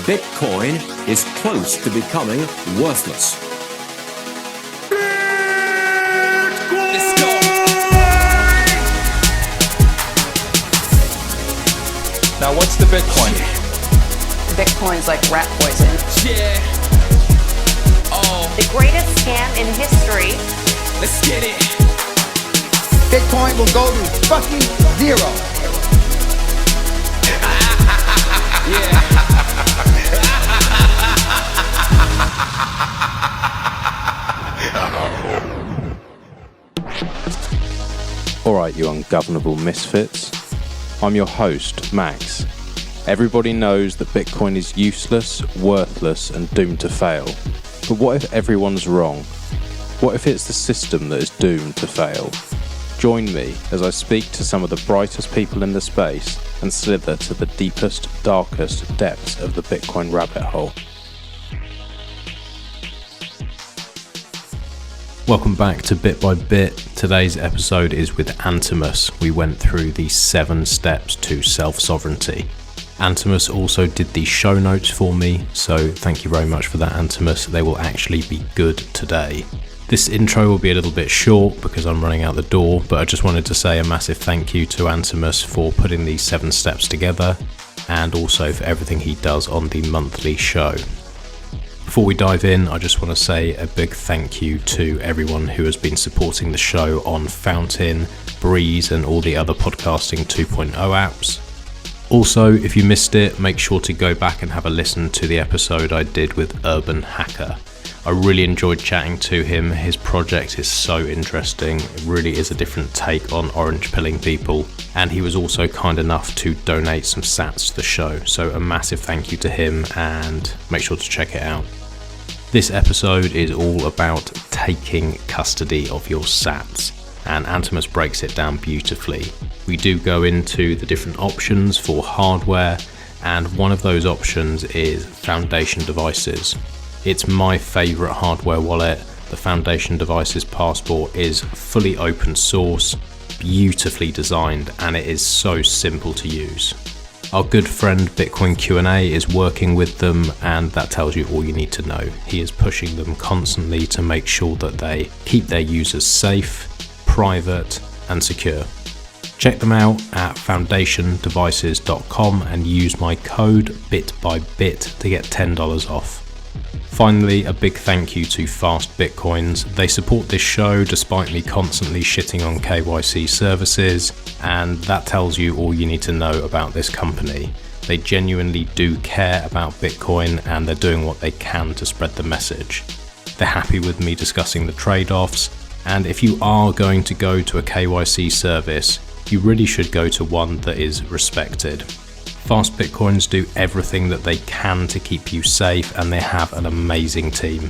Bitcoin is close to becoming worthless. Let's go. Now, what's the Bitcoin? Bitcoin's like rat poison. Yeah. Oh, The greatest scam in history. let's get it. Bitcoin will go to fucking zero. Yeah. Alright, you ungovernable misfits. I'm your host, Max. Everybody knows that Bitcoin is useless, worthless, and doomed to fail. But what if everyone's wrong? What if it's the system that is doomed to fail? Join me as I speak to some of the brightest people in the space and slither to the deepest, darkest depths of the Bitcoin rabbit hole. Welcome back to Bit by Bit. Today's episode is with Antomous. We went through the 7 steps to self-sovereignty. Antomous also did the show notes for me, so thank you very much for that, Antomous. They will actually be good today. This intro will be a little bit short because I'm running out the door, but I just wanted to say a massive thank you to Antomous for putting these 7 steps together and also for everything he does on the monthly show. Before we dive in, I just want to say a big thank you to everyone who has been supporting the show on Fountain, Breeze, and all the other podcasting 2.0 apps. Also, if you missed it, make sure to go back and have a listen to the episode I did with Urban Hacker. I really enjoyed chatting to him. His project is so interesting. It really is a different take on orange pilling people. And he was also kind enough to donate some sats to the show. So a massive thank you to him and make sure to check it out. This episode is all about taking custody of your sats. And Antomous breaks it down beautifully. We do go into the different options for hardware. And one of those options is Foundation devices. It's my favourite hardware wallet. The Foundation Devices Passport is fully open source, beautifully designed, and it is so simple to use. Our good friend Bitcoin Q&A is working with them, and that tells you all you need to know. He is pushing them constantly to make sure that they keep their users safe, private, and secure. Check them out at foundationdevices.com and use my code BITBYBIT to get $10 off. Finally, a big thank you to Fast Bitcoins. They support this show despite me constantly shitting on KYC services, and that tells you all you need to know about this company. They genuinely do care about Bitcoin and they're doing what they can to spread the message. They're happy with me discussing the trade-offs, and if you are going to go to a KYC service, you really should go to one that is respected. Fast Bitcoins do everything that they can to keep you safe, and they have an amazing team.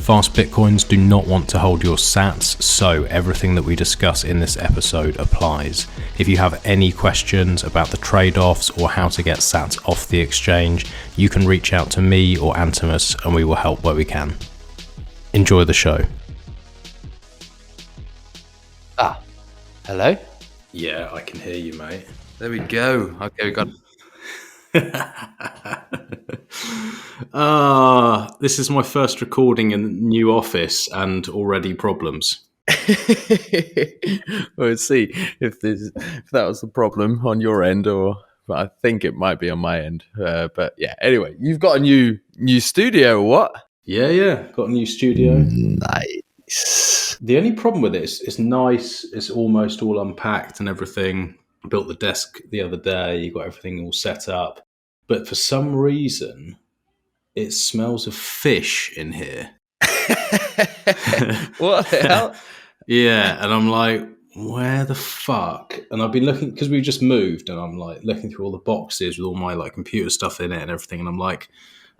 Fast Bitcoins do not want to hold your sats, so everything that we discuss in this episode applies. If you have any questions about the trade-offs or how to get sats off the exchange, you can reach out to me or Antomous and we will help where we can. Enjoy the show. Hello? Yeah, I can hear you, mate. There we go. Okay, we got... This is my first recording in the new office and already problems. We'll see if that was the problem on your end, or but I think it might be on my end. But yeah, anyway, you've got a new studio, or what? Yeah, got a new studio. Nice. The only problem with it is it's nice, it's almost all unpacked and everything. I built the desk the other day, you got everything all set up. But for some reason, it smells of fish in here. What the hell? Yeah, and I'm like, where the fuck? And I've been looking, because we've just moved, and I'm like looking through all the boxes with all my like computer stuff in it and everything, and I'm like,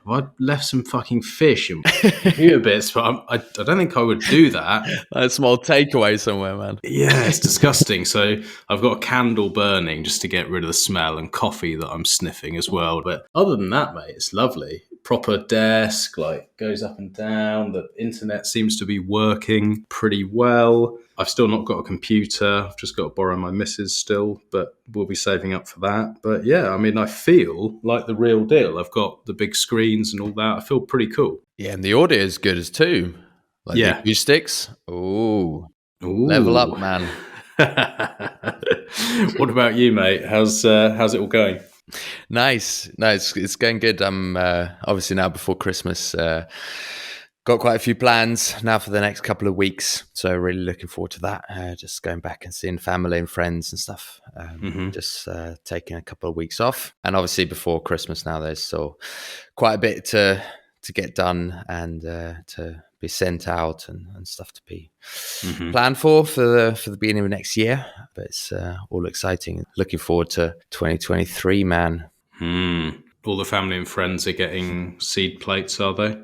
have I left some fucking fish in my computer bits? But I don't think I would do that. A small takeaway somewhere, man. Yeah, it's disgusting. So I've got a candle burning just to get rid of the smell, and coffee that I'm sniffing as well. But other than that, mate, it's lovely. Proper desk, like goes up and down. The internet seems to be working pretty well. I've still not got a computer. I've just got to borrow my missus still, but we'll be saving up for that. But yeah, I mean, I feel like the real deal. I've got the big screens and all that. I feel pretty cool. Yeah, and the audio is good as too. Like the Yeah. acoustics. Ooh. Ooh. Level up, man. What about you, mate? How's it all going? Nice. It's going good. I'm obviously now before Christmas. Got quite a few plans now for the next couple of weeks, so really looking forward to that. Just going back and seeing family and friends and stuff. Just taking a couple of weeks off, and obviously before Christmas now, there's still quite a bit to get done and to be sent out and stuff to be planned for the beginning of next year. But it's all exciting. Looking forward to 2023, man. All the family and friends are getting seed plates, are they?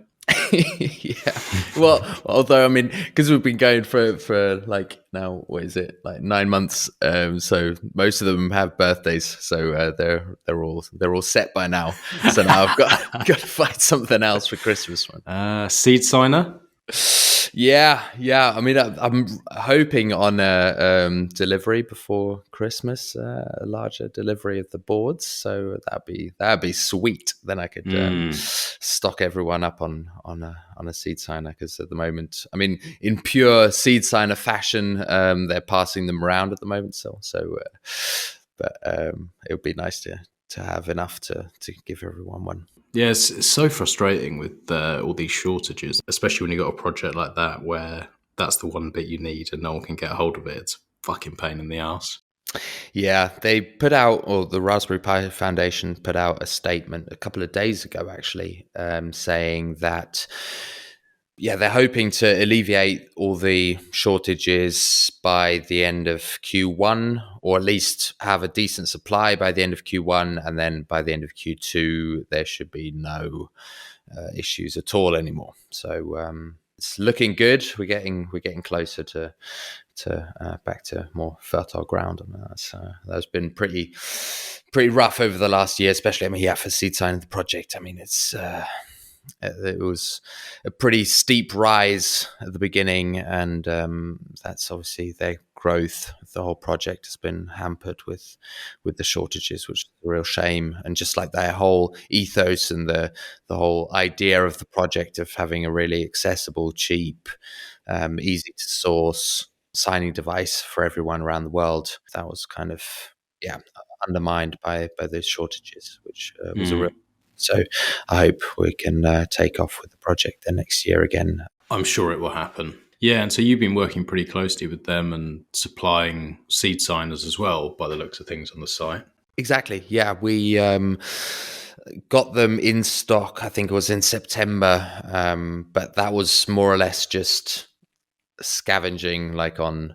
Yeah. Well, although I mean, because we've been going for like now, what is it, like 9 months? So most of them have birthdays, so they're all set by now. So now I've got to find something else for Christmas, man. Seed signer. Yeah. I mean, I'm hoping on a delivery before Christmas, a larger delivery of the boards. So that'd be sweet. Then I could stock everyone up on a seed signer, because at the moment, I mean, in pure seed signer fashion, they're passing them around at the moment. But it would be nice to have enough to give everyone one. Yeah, it's so frustrating with all these shortages, especially when you got a project like that where that's the one bit you need and no one can get a hold of it. It's a fucking pain in the ass. Yeah, they put out, or the Raspberry Pi Foundation put out a statement a couple of days ago, actually, saying that, yeah, they're hoping to alleviate all the shortages by the end of Q1, or at least have a decent supply by the end of Q1, and then by the end of Q2, there should be no issues at all anymore. So it's looking good. We're getting closer to back to more fertile ground, and that's been pretty rough over the last year, especially. I mean, yeah, for seed signing the project. I mean, it was a pretty steep rise at the beginning, and that's obviously their growth. The whole project has been hampered with the shortages, which is a real shame. And just like their whole ethos and the whole idea of the project of having a really accessible, cheap, easy to source signing device for everyone around the world, that was kind of undermined by those shortages, which was a real. So I hope we can take off with the project the next year again. I'm sure it will happen. Yeah, and so you've been working pretty closely with them and supplying seed signers as well, by the looks of things on the site. Exactly. Yeah, we got them in stock, I think it was in September, but that was more or less just scavenging, like on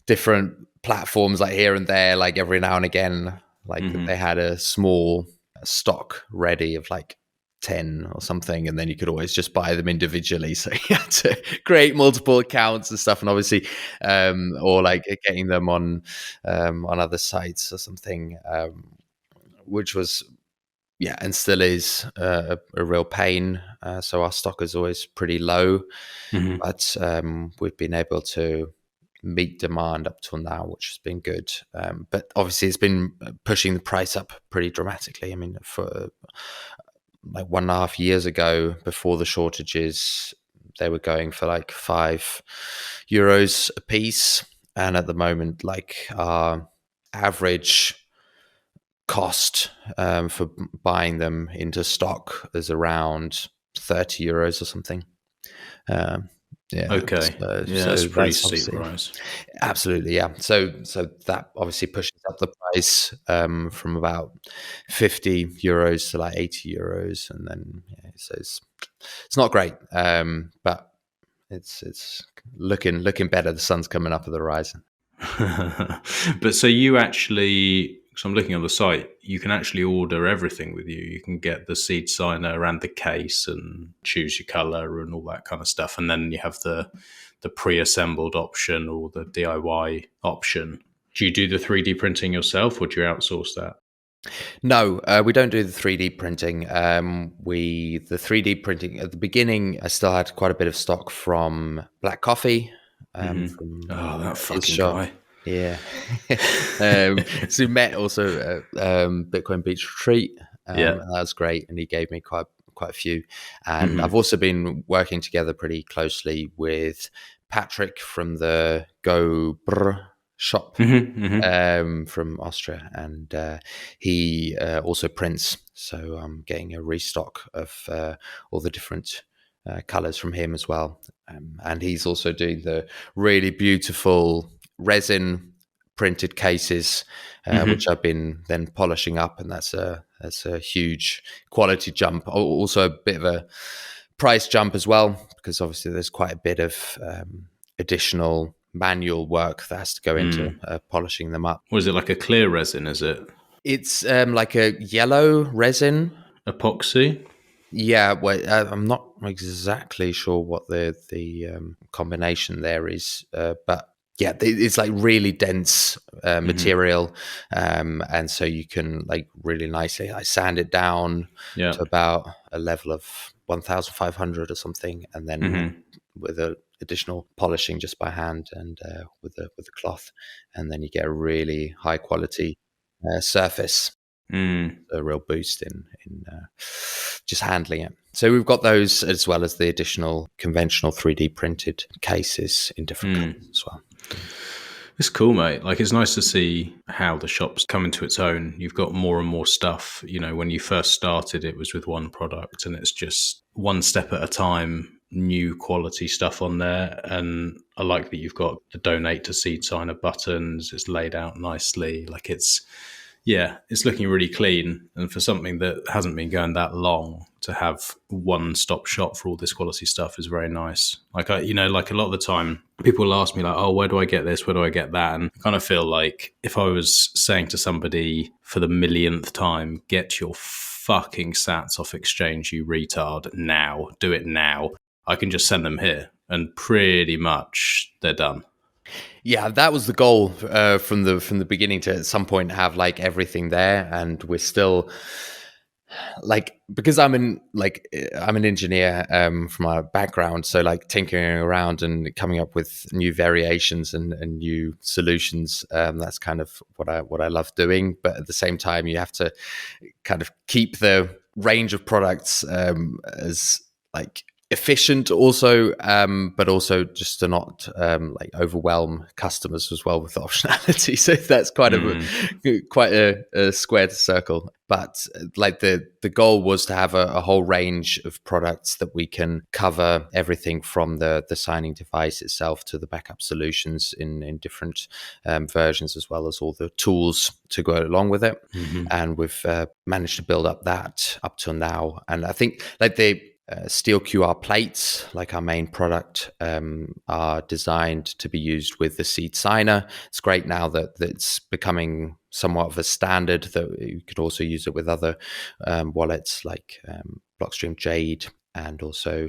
different platforms, like here and there, like every now and again. Like they had a small stock ready of like 10 or something, and then you could always just buy them individually, so you had to create multiple accounts and stuff, and obviously or like getting them on other sites or something, which was and still is a real pain. So our stock is always pretty low, but we've been able to meet demand up till now, which has been good. But obviously it's been pushing the price up pretty dramatically. I mean, for like 1.5 years ago, before the shortages, they were going for like €5 a piece. And at the moment, like our average cost for buying them into stock is around €30 or something. Okay. That's pretty steep rise. Absolutely, yeah. So that obviously pushes up the price from about €50 to like €80, and then so it's not great, but it's looking better. The sun's coming up at the horizon. But so you actually, because I'm looking on the site, you can actually order everything with you. You can get the seed signer and the case and choose your color and all that kind of stuff. And then you have the pre-assembled option or the DIY option. Do you do the 3D printing yourself, or do you outsource that? No, we don't do the 3D printing. The 3D printing at the beginning, I still had quite a bit of stock from Black Coffee, from Oh, that his fucking shop. guy. Yeah. So we met also at Bitcoin Beach Retreat. Yeah. And that was great, and he gave me quite a few. And Mm-hmm. I've also been working together pretty closely with Patrick from the Go Brr shop from Austria, and he also prints. So I'm getting a restock of all the different colors from him as well. And he's also doing the really beautiful resin printed cases, which I've been then polishing up, and that's a huge quality jump. Also a bit of a price jump as well, because obviously there's quite a bit of additional manual work that has to go into polishing them up. Was it like a clear resin, is it? It's like a yellow resin. Epoxy? Yeah, well, I'm not exactly sure what the combination there is, but yeah, it's like really dense material, and so you can like really nicely sand it down Yeah. to about a level of 1,500 or something, and then with a additional polishing just by hand and with the cloth, and then you get a really high quality surface. A real boost in just handling it. So we've got those, as well as the additional conventional 3D printed cases in different colors as well. It's cool, mate. Like, it's nice to see how the shop's come into its own. You've got more and more stuff. You know, when you first started, it was with one product, and it's just one step at a time, new quality stuff on there. And I like that you've got the donate to seed signer buttons. It's laid out nicely. Like, it's looking really clean. And for something that hasn't been going that long, to have one-stop shop for all this quality stuff is very nice. Like, like a lot of the time, people will ask me like, oh, where do I get this? Where do I get that? And I kind of feel like if I was saying to somebody for the millionth time, get your fucking sats off exchange, you retard, now, do it now, I can just send them here. And pretty much they're done. Yeah, that was the goal from the beginning, to at some point have like everything there, and we're still like, because I'm an engineer from my background, so like tinkering around and coming up with new variations and new solutions. That's kind of what I love doing. But at the same time, you have to kind of keep the range of products as like efficient also, but also just to not like overwhelm customers as well with the optionality. So that's quite a squared circle. But like the goal was to have a whole range of products that we can cover everything from the signing device itself to the backup solutions in different versions, as well as all the tools to go along with it. And we've managed to build up that up till now. And I think like the steel QR plates, like our main product, are designed to be used with the seed signer. It's great now that it's becoming somewhat of a standard that you could also use it with other wallets like Blockstream Jade, and also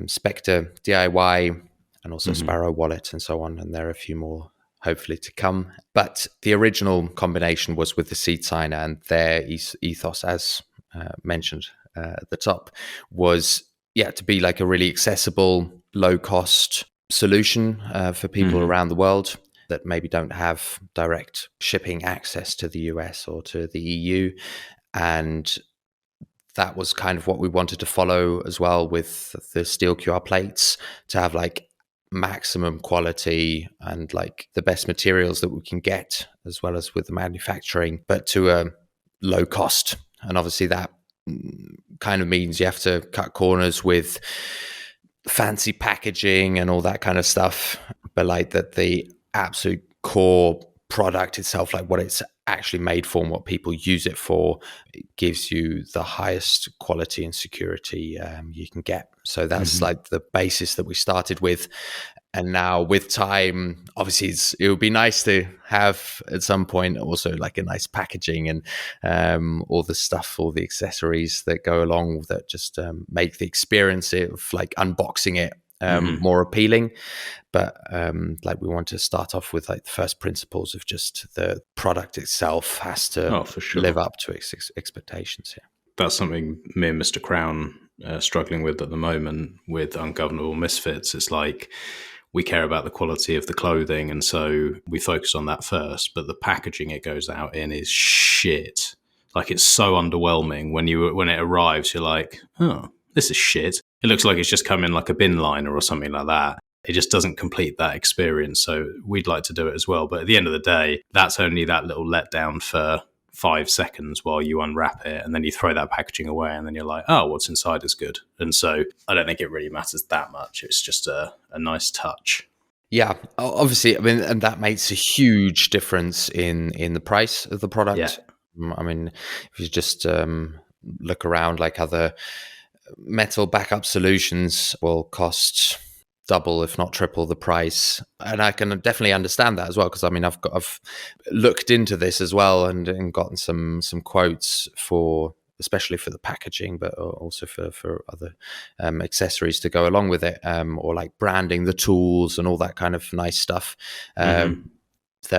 Spectre DIY, and also Sparrow Wallet, and so on. And there are a few more hopefully to come. But the original combination was with the seed signer, and their ethos, as mentioned at the top, was to be like a really accessible, low cost solution for people around the world that maybe don't have direct shipping access to the US or to the EU. And that was kind of what we wanted to follow as well with the steel QR plates, to have like maximum quality and like the best materials that we can get, as well as with the manufacturing, but to a low cost. And obviously that kind of means you have to cut corners with fancy packaging and all that kind of stuff, but like that the absolute core product itself, like what it's actually made for and what people use it for, it gives you the highest quality and security you can get. So that's like the basis that we started with. And now with time, obviously it would be nice to have at some point also like a nice packaging and all the stuff, all the accessories that go along that just make the experience of like unboxing it more appealing. But like we want to start off with like the first principles of just the product itself has to live up to expectations here. That's something me and Mr. Crown struggling with at the moment with Ungovernable Misfits. It's like we care about the quality of the clothing, and so we focus on that first. But the packaging it goes out in is shit. Like, it's so underwhelming when it arrives. You're like, oh, this is shit. It looks like it's just come in like a bin liner or something like that. It just doesn't complete that experience. So we'd like to do it as well. But at the end of the day, that's only that little letdown for 5 seconds while you unwrap it, and then you throw that packaging away, and then you're like, oh, what's inside is good. And so I don't think it really matters that much. It's just a nice touch. Yeah, obviously, I mean, and that makes a huge difference in the price of the product. Yeah. I mean, if you just look around, like other metal backup solutions will cost double, if not triple, the price, and I can definitely understand that as well, because I mean, I've looked into this as well and gotten some quotes for, especially for the packaging, but also for other accessories to go along with it, or like branding the tools and all that kind of nice stuff. It's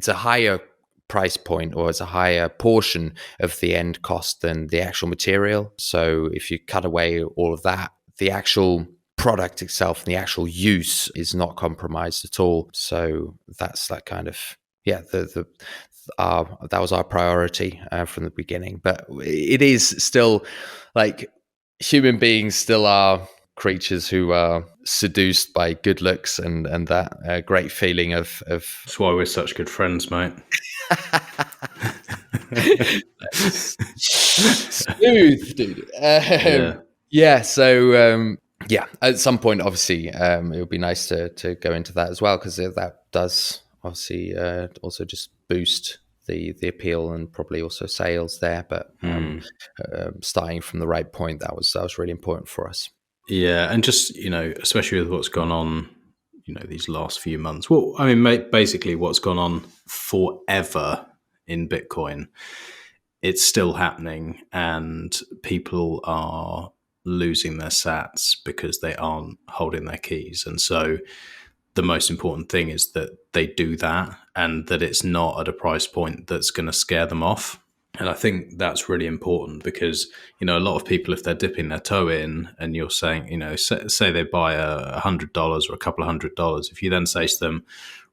a higher price point, or it's a higher portion of the end cost than the actual material. So if you cut away all of that, the actual product itself and the actual use is not compromised at all. So that's that kind of, yeah, that was our priority from the beginning. But it is still, like, human beings still are creatures who are seduced by good looks and that great feeling of That's why we're such good friends, mate. Smooth, dude. So at some point, obviously, it would be nice to go into that as well, because that does obviously also just boost the appeal and probably also sales there. But starting from the right point, that was really important for us. Yeah, and just, especially with what's gone on, these last few months. Well, I mean, basically what's gone on forever in Bitcoin, it's still happening, and people are losing their sats because they aren't holding their keys. And so the most important thing is that they do that, and that it's not at a price point that's going to scare them off. And I think that's really important, because, a lot of people, if they're dipping their toe in and you're saying, say they buy $100 or a couple of $100, if you then say to them,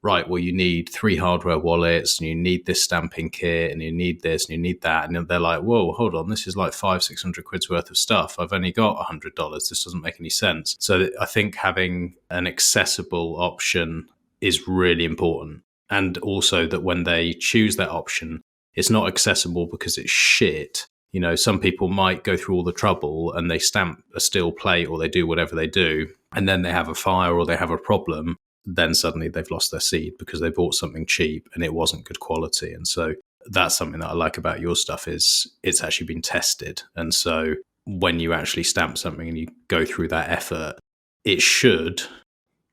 right, well, you need 3 hardware wallets, and you need this stamping kit, and you need this, and you need that. And they're like, whoa, hold on, this is like 500-600 quid's worth of stuff. I've only got $100. This doesn't make any sense. So I think having an accessible option is really important. And also that when they choose that option, it's not accessible because it's shit. Some people might go through all the trouble and they stamp a steel plate, or they do whatever they do, and then they have a fire or they have a problem. Then suddenly they've lost their seed because they bought something cheap and it wasn't good quality. And so that's something that I like about your stuff, is it's actually been tested. And so when you actually stamp something and you go through that effort, it should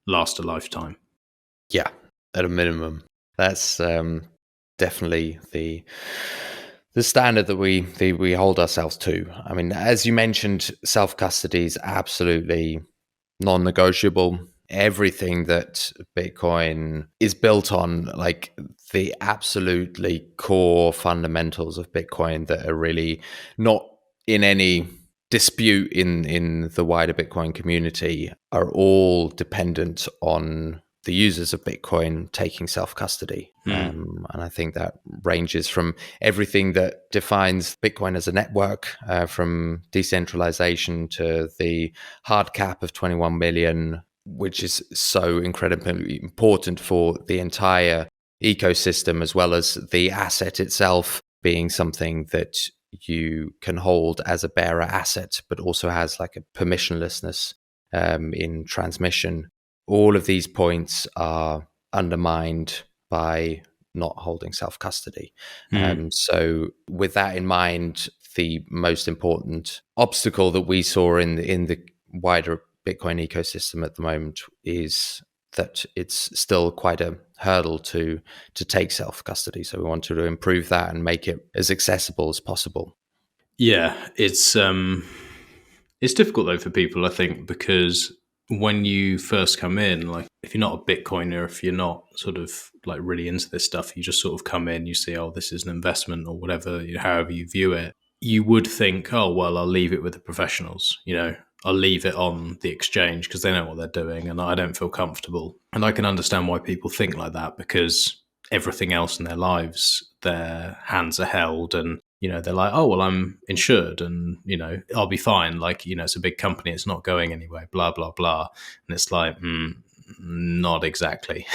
last a lifetime. Yeah, at a minimum. That's definitely the standard that we hold ourselves to. I mean, as you mentioned, self-custody is absolutely non-negotiable. Everything that Bitcoin is built on, like the absolutely core fundamentals of Bitcoin that are really not in any dispute in the wider Bitcoin community, are all dependent on the users of Bitcoin taking self-custody. And I think that ranges from everything that defines Bitcoin as a network, from decentralization to the hard cap of 21 million, which is so incredibly important for the entire ecosystem, as well as the asset itself being something that you can hold as a bearer asset, but also has like a permissionlessness in transmission. All of these points are undermined by not holding self-custody. So with that in mind, the most important obstacle that we saw in the wider Bitcoin ecosystem at the moment is that it's still quite a hurdle to take self-custody. So we wanted to improve that and make it as accessible as possible. Yeah, it's difficult though for people, I think, because when you first come in, like if you're not a Bitcoiner, if you're not sort of like really into this stuff, you just sort of come in, you see, oh, this is an investment or whatever, however you view it, you would think, oh, well, I'll leave it with the professionals. I'll leave it on the exchange because they know what they're doing and I don't feel comfortable. And I can understand why people think like that, because everything else in their lives, their hands are held, and they're like, oh well, I'm insured and I'll be fine, like it's a big company, it's not going anywhere, blah blah blah. And it's like, not exactly.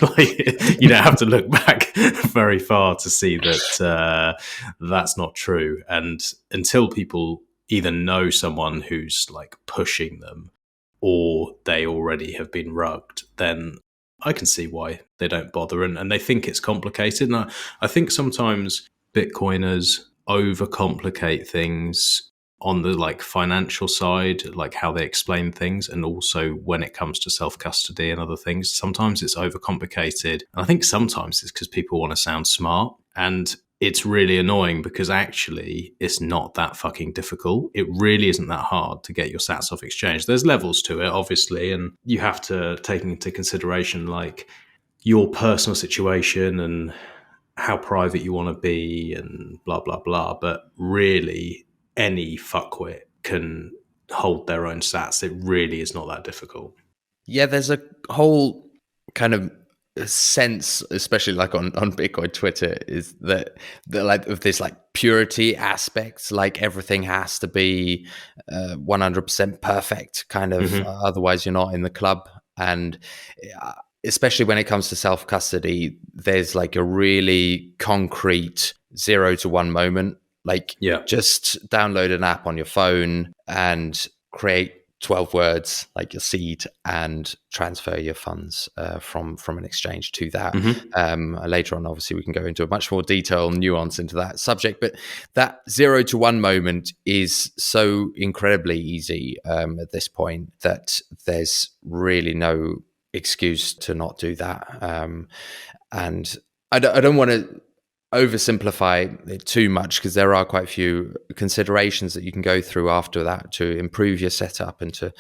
Like, you don't have to look back very far to see that that's not true. And until people either know someone who's like pushing them or they already have been rugged, then I can see why they don't bother, and they think it's complicated. And I think sometimes Bitcoiners overcomplicate things on the like financial side, like how they explain things, and also when it comes to self-custody and other things, sometimes it's overcomplicated. And I think sometimes it's because people want to sound smart, and it's really annoying because actually it's not that fucking difficult. It really isn't that hard to get your sats off exchange. There's levels to it, obviously, and you have to take into consideration like your personal situation and how private you want to be and blah, blah, blah. But really, any fuckwit can hold their own sats. It really is not that difficult. Yeah, there's a whole kind of sense, especially like on Bitcoin Twitter, is that like of this like purity aspect, like everything has to be 100% perfect, kind of. Otherwise, you're not in the club. And especially when it comes to self custody, there's like a really concrete 0 to 1 moment. Like, just download an app on your phone and create 12 words like your seed and transfer your funds from an exchange to that. Later on, obviously, we can go into a much more detail and nuance into that subject, but that 0 to 1 moment is so incredibly easy at this point that there's really no excuse to not do that. And I don't want to oversimplify it too much, because there are quite a few considerations that you can go through after that to improve your setup and to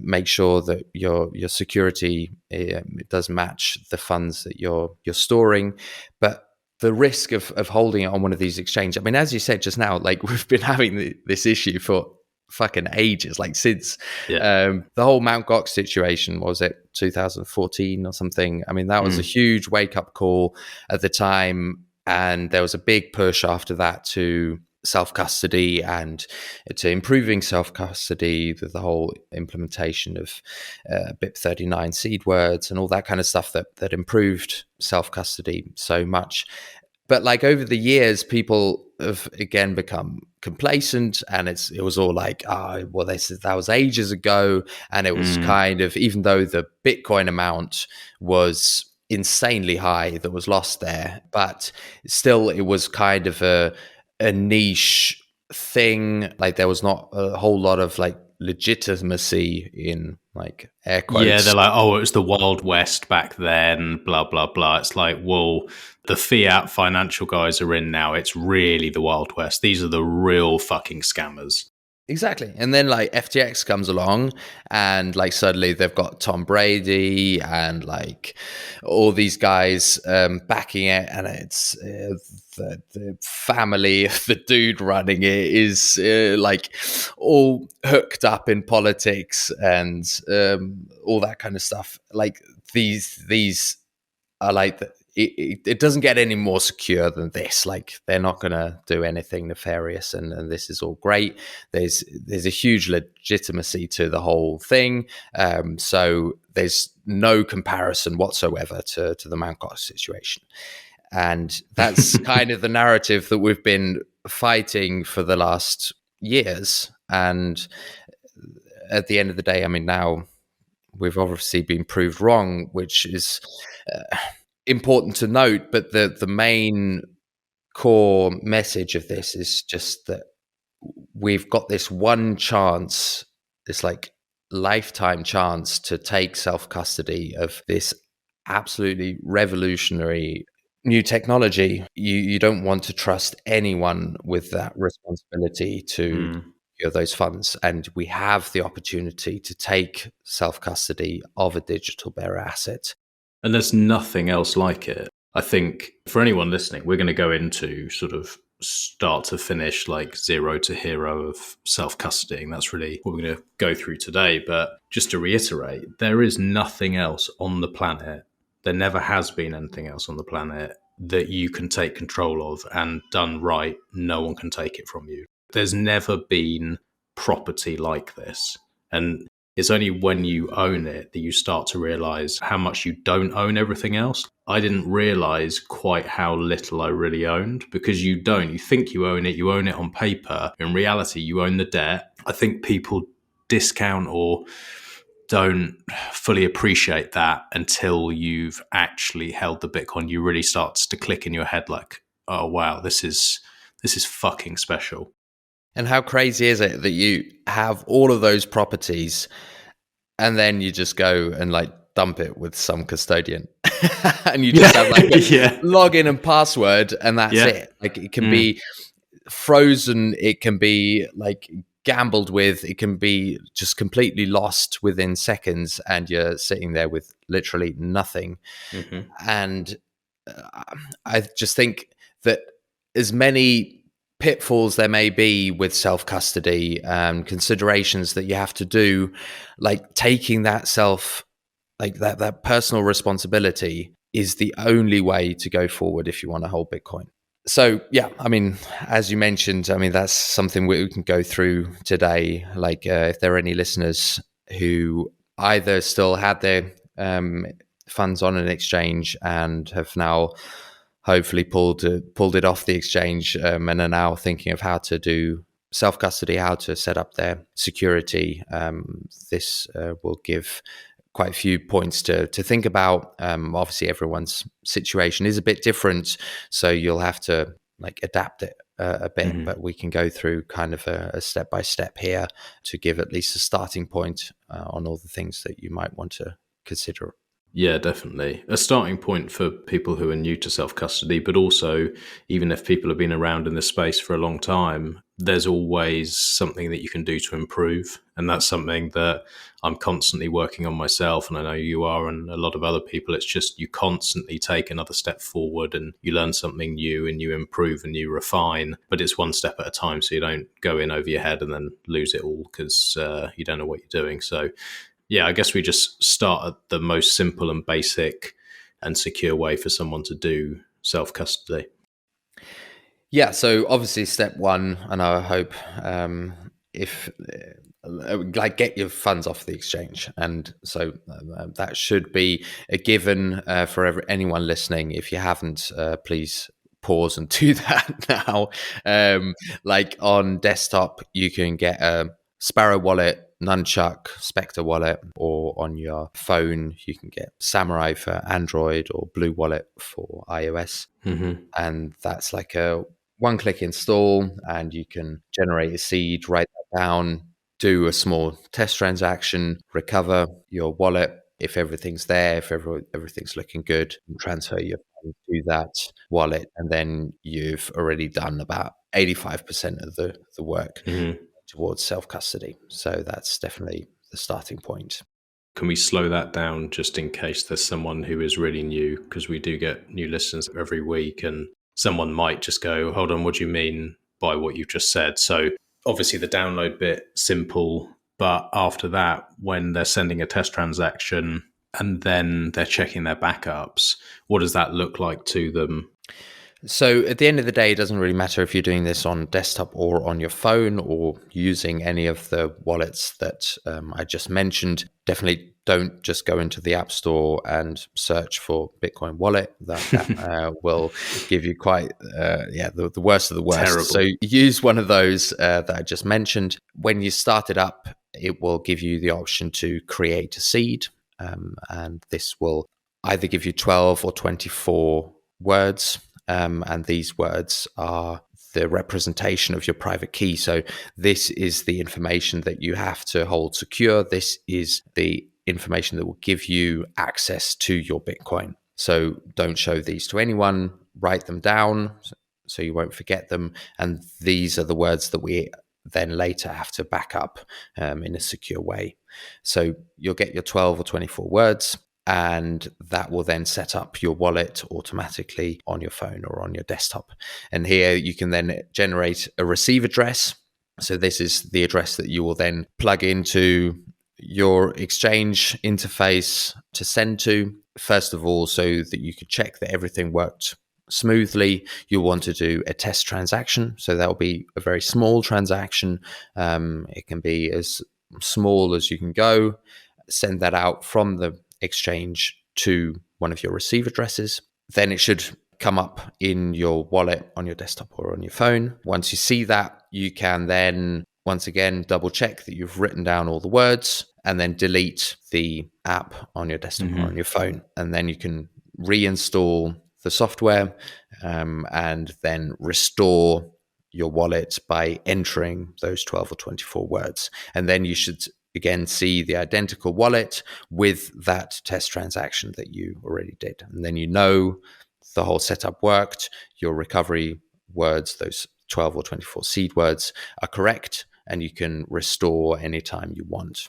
make sure that your security it does match the funds that you're storing. But the risk of holding it on one of these exchanges, I mean, as you said just now, like we've been having this issue for fucking ages, like since the whole Mt. Gox situation, was it 2014 or something? I mean, that was a huge wake-up call at the time, and there was a big push after that to self-custody and to improving self-custody with the whole implementation of BIP39 seed words and all that kind of stuff that improved self-custody so much. But like over the years, people have again become complacent, and it was all like, well, that was ages ago, and it was kind of, even though the Bitcoin amount was insanely high that was lost there, but still it was kind of a niche thing. Like there was not a whole lot of like legitimacy in like air quotes. Yeah, they're like, oh, it was the Wild West back then, blah, blah, blah. It's like, well, the fiat financial guys are in now. It's really the Wild West. These are the real fucking scammers. Exactly. And then like FTX comes along, and like suddenly they've got Tom Brady and like all these guys backing it, and it's the family of the dude running it is like all hooked up in politics and all that kind of stuff. Like these are like it doesn't get any more secure than this. Like they're not going to do anything nefarious, and this is all great. There's a huge legitimacy to the whole thing. So there's no comparison whatsoever to the Mt. Gox situation. And that's kind of the narrative that we've been fighting for the last years. And at the end of the day, I mean, now we've obviously been proved wrong, which is important to note. But the main core message of this is just that we've got this one chance, this like lifetime chance to take self-custody of this absolutely revolutionary new technology. You don't want to trust anyone with that responsibility to those funds, and we have the opportunity to take self-custody of a digital bearer asset. And there's nothing else like it. I think for anyone listening, we're going to go into sort of start to finish, like zero to hero of self-custodying. That's really what we're going to go through today. But just to reiterate, there is nothing else on the planet, there never has been anything else on the planet that you can take control of, and done right, no one can take it from you. There's never been property like this. And it's only when you own it that you start to realize how much you don't own everything else. I didn't realize quite how little I really owned, because you don't. You think you own it on paper. In reality, you own the debt. I think people discount or don't fully appreciate that until you've actually held the Bitcoin. You really starts to click in your head like, oh wow, this is fucking special. And how crazy is it that you have all of those properties and then you just go and like dump it with some custodian and you just have like a login and password, and that's it. Like it can be frozen, it can be like gambled with, it can be just completely lost within seconds, and you're sitting there with literally nothing. And I just think that as many pitfalls there may be with self-custody, considerations that you have to do, like taking that that personal responsibility is the only way to go forward if you want to hold Bitcoin. So yeah, I mean, as you mentioned, I mean, that's something we can go through today. Like if there are any listeners who either still had their funds on an exchange and have now hopefully pulled it off the exchange, and are now thinking of how to do self-custody, how to set up their security, this will give quite a few points to think about. Obviously, everyone's situation is a bit different, so you'll have to like adapt it a bit, but we can go through kind of a step-by-step here to give at least a starting point on all the things that you might want to consider. Yeah, definitely. A starting point for people who are new to self-custody, but also even if people have been around in this space for a long time, there's always something that you can do to improve. And that's something that I'm constantly working on myself. And I know you are, and a lot of other people. It's just you constantly take another step forward and you learn something new and you improve and you refine. But it's one step at a time, so you don't go in over your head and then lose it all because you don't know what you're doing. So yeah, I guess we just start at the most simple and basic and secure way for someone to do self-custody. Yeah, so obviously step one, and I hope if like get your funds off the exchange, and so that should be a given for anyone listening. If you haven't, please pause and do that now. Like on desktop, you can get a Sparrow wallet, Nunchuck, Spectre wallet, or on your phone, you can get Samurai for Android or Blue Wallet for iOS. And that's like a one-click install, and you can generate a seed, write that down, do a small test transaction, recover your wallet. If everything's there, if everything's looking good, transfer your funds to that wallet, and then you've already done about 85% of the work towards self-custody. So that's definitely the starting point. Can we slow that down just in case there's someone who is really new? Because we do get new listeners every week, and someone might just go, hold on, what do you mean by what you've just said? So obviously the download bit, simple. But after that, when they're sending a test transaction and then they're checking their backups, what does that look like to them? So at the end of the day, it doesn't really matter if you're doing this on desktop or on your phone or using any of the wallets that I just mentioned. Definitely don't just go into the App Store and search for Bitcoin wallet. That will give you quite, the worst of the worst. Terrible. So use one of those that I just mentioned. When you start it up, it will give you the option to create a seed. And this will either give you 12 or 24 words. And these words are the representation of your private key. So this is the information that you have to hold secure. This is the information that will give you access to your Bitcoin. So don't show these to anyone. Write them down so you won't forget them. And these are the words that we then later have to back up in a secure way. So you'll get your 12 or 24 words. and that will then set up your wallet automatically on your phone or on your desktop. And here you can then generate a receive address. So this is the address that you will then plug into your exchange interface to send to. First of all, so that you could check that everything worked smoothly, you'll want to do a test transaction. So that'll be a very small transaction. It can be as small as you can go. Send that out from the exchange to one of your receive addresses. Then it should come up in your wallet on your desktop or on your phone. Once you see that, you can then once again double check that you've written down all the words and then delete the app on your desktop or on your phone. And then you can reinstall the software and then restore your wallet by entering those 12 or 24 words. And then you should again see the identical wallet with that test transaction that you already did. And then you know the whole setup worked, your recovery words, those 12 or 24 seed words, are correct, and you can restore anytime you want.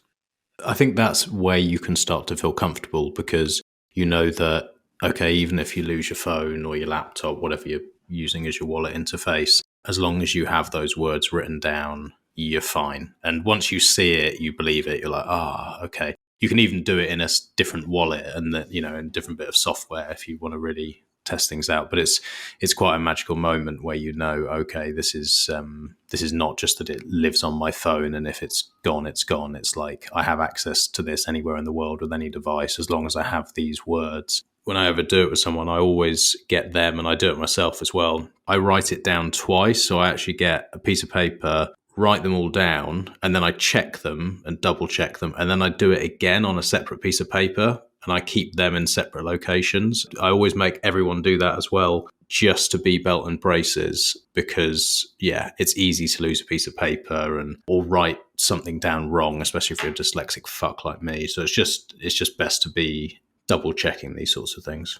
I think that's where you can start to feel comfortable, because you know that, okay, even if you lose your phone or your laptop, whatever you're using as your wallet interface, as long as you have those words written down, you're fine. And once you see it, you believe it, you're like, okay. You can even do it in a different wallet and that, in a different bit of software if you want to really test things out. But it's quite a magical moment where okay, this is not just that it lives on my phone and if it's gone, it's gone. It's like I have access to this anywhere in the world with any device as long as I have these words. When I ever do it with someone, I always get them, and I do it myself as well. I write it down twice. So I actually get a piece of paper, write them all down, and then I check them and double check them. And then I do it again on a separate piece of paper, and I keep them in separate locations. I always make everyone do that as well, just to be belt and braces, because it's easy to lose a piece of paper or write something down wrong, especially if you're a dyslexic fuck like me. So it's just best to be double checking these sorts of things.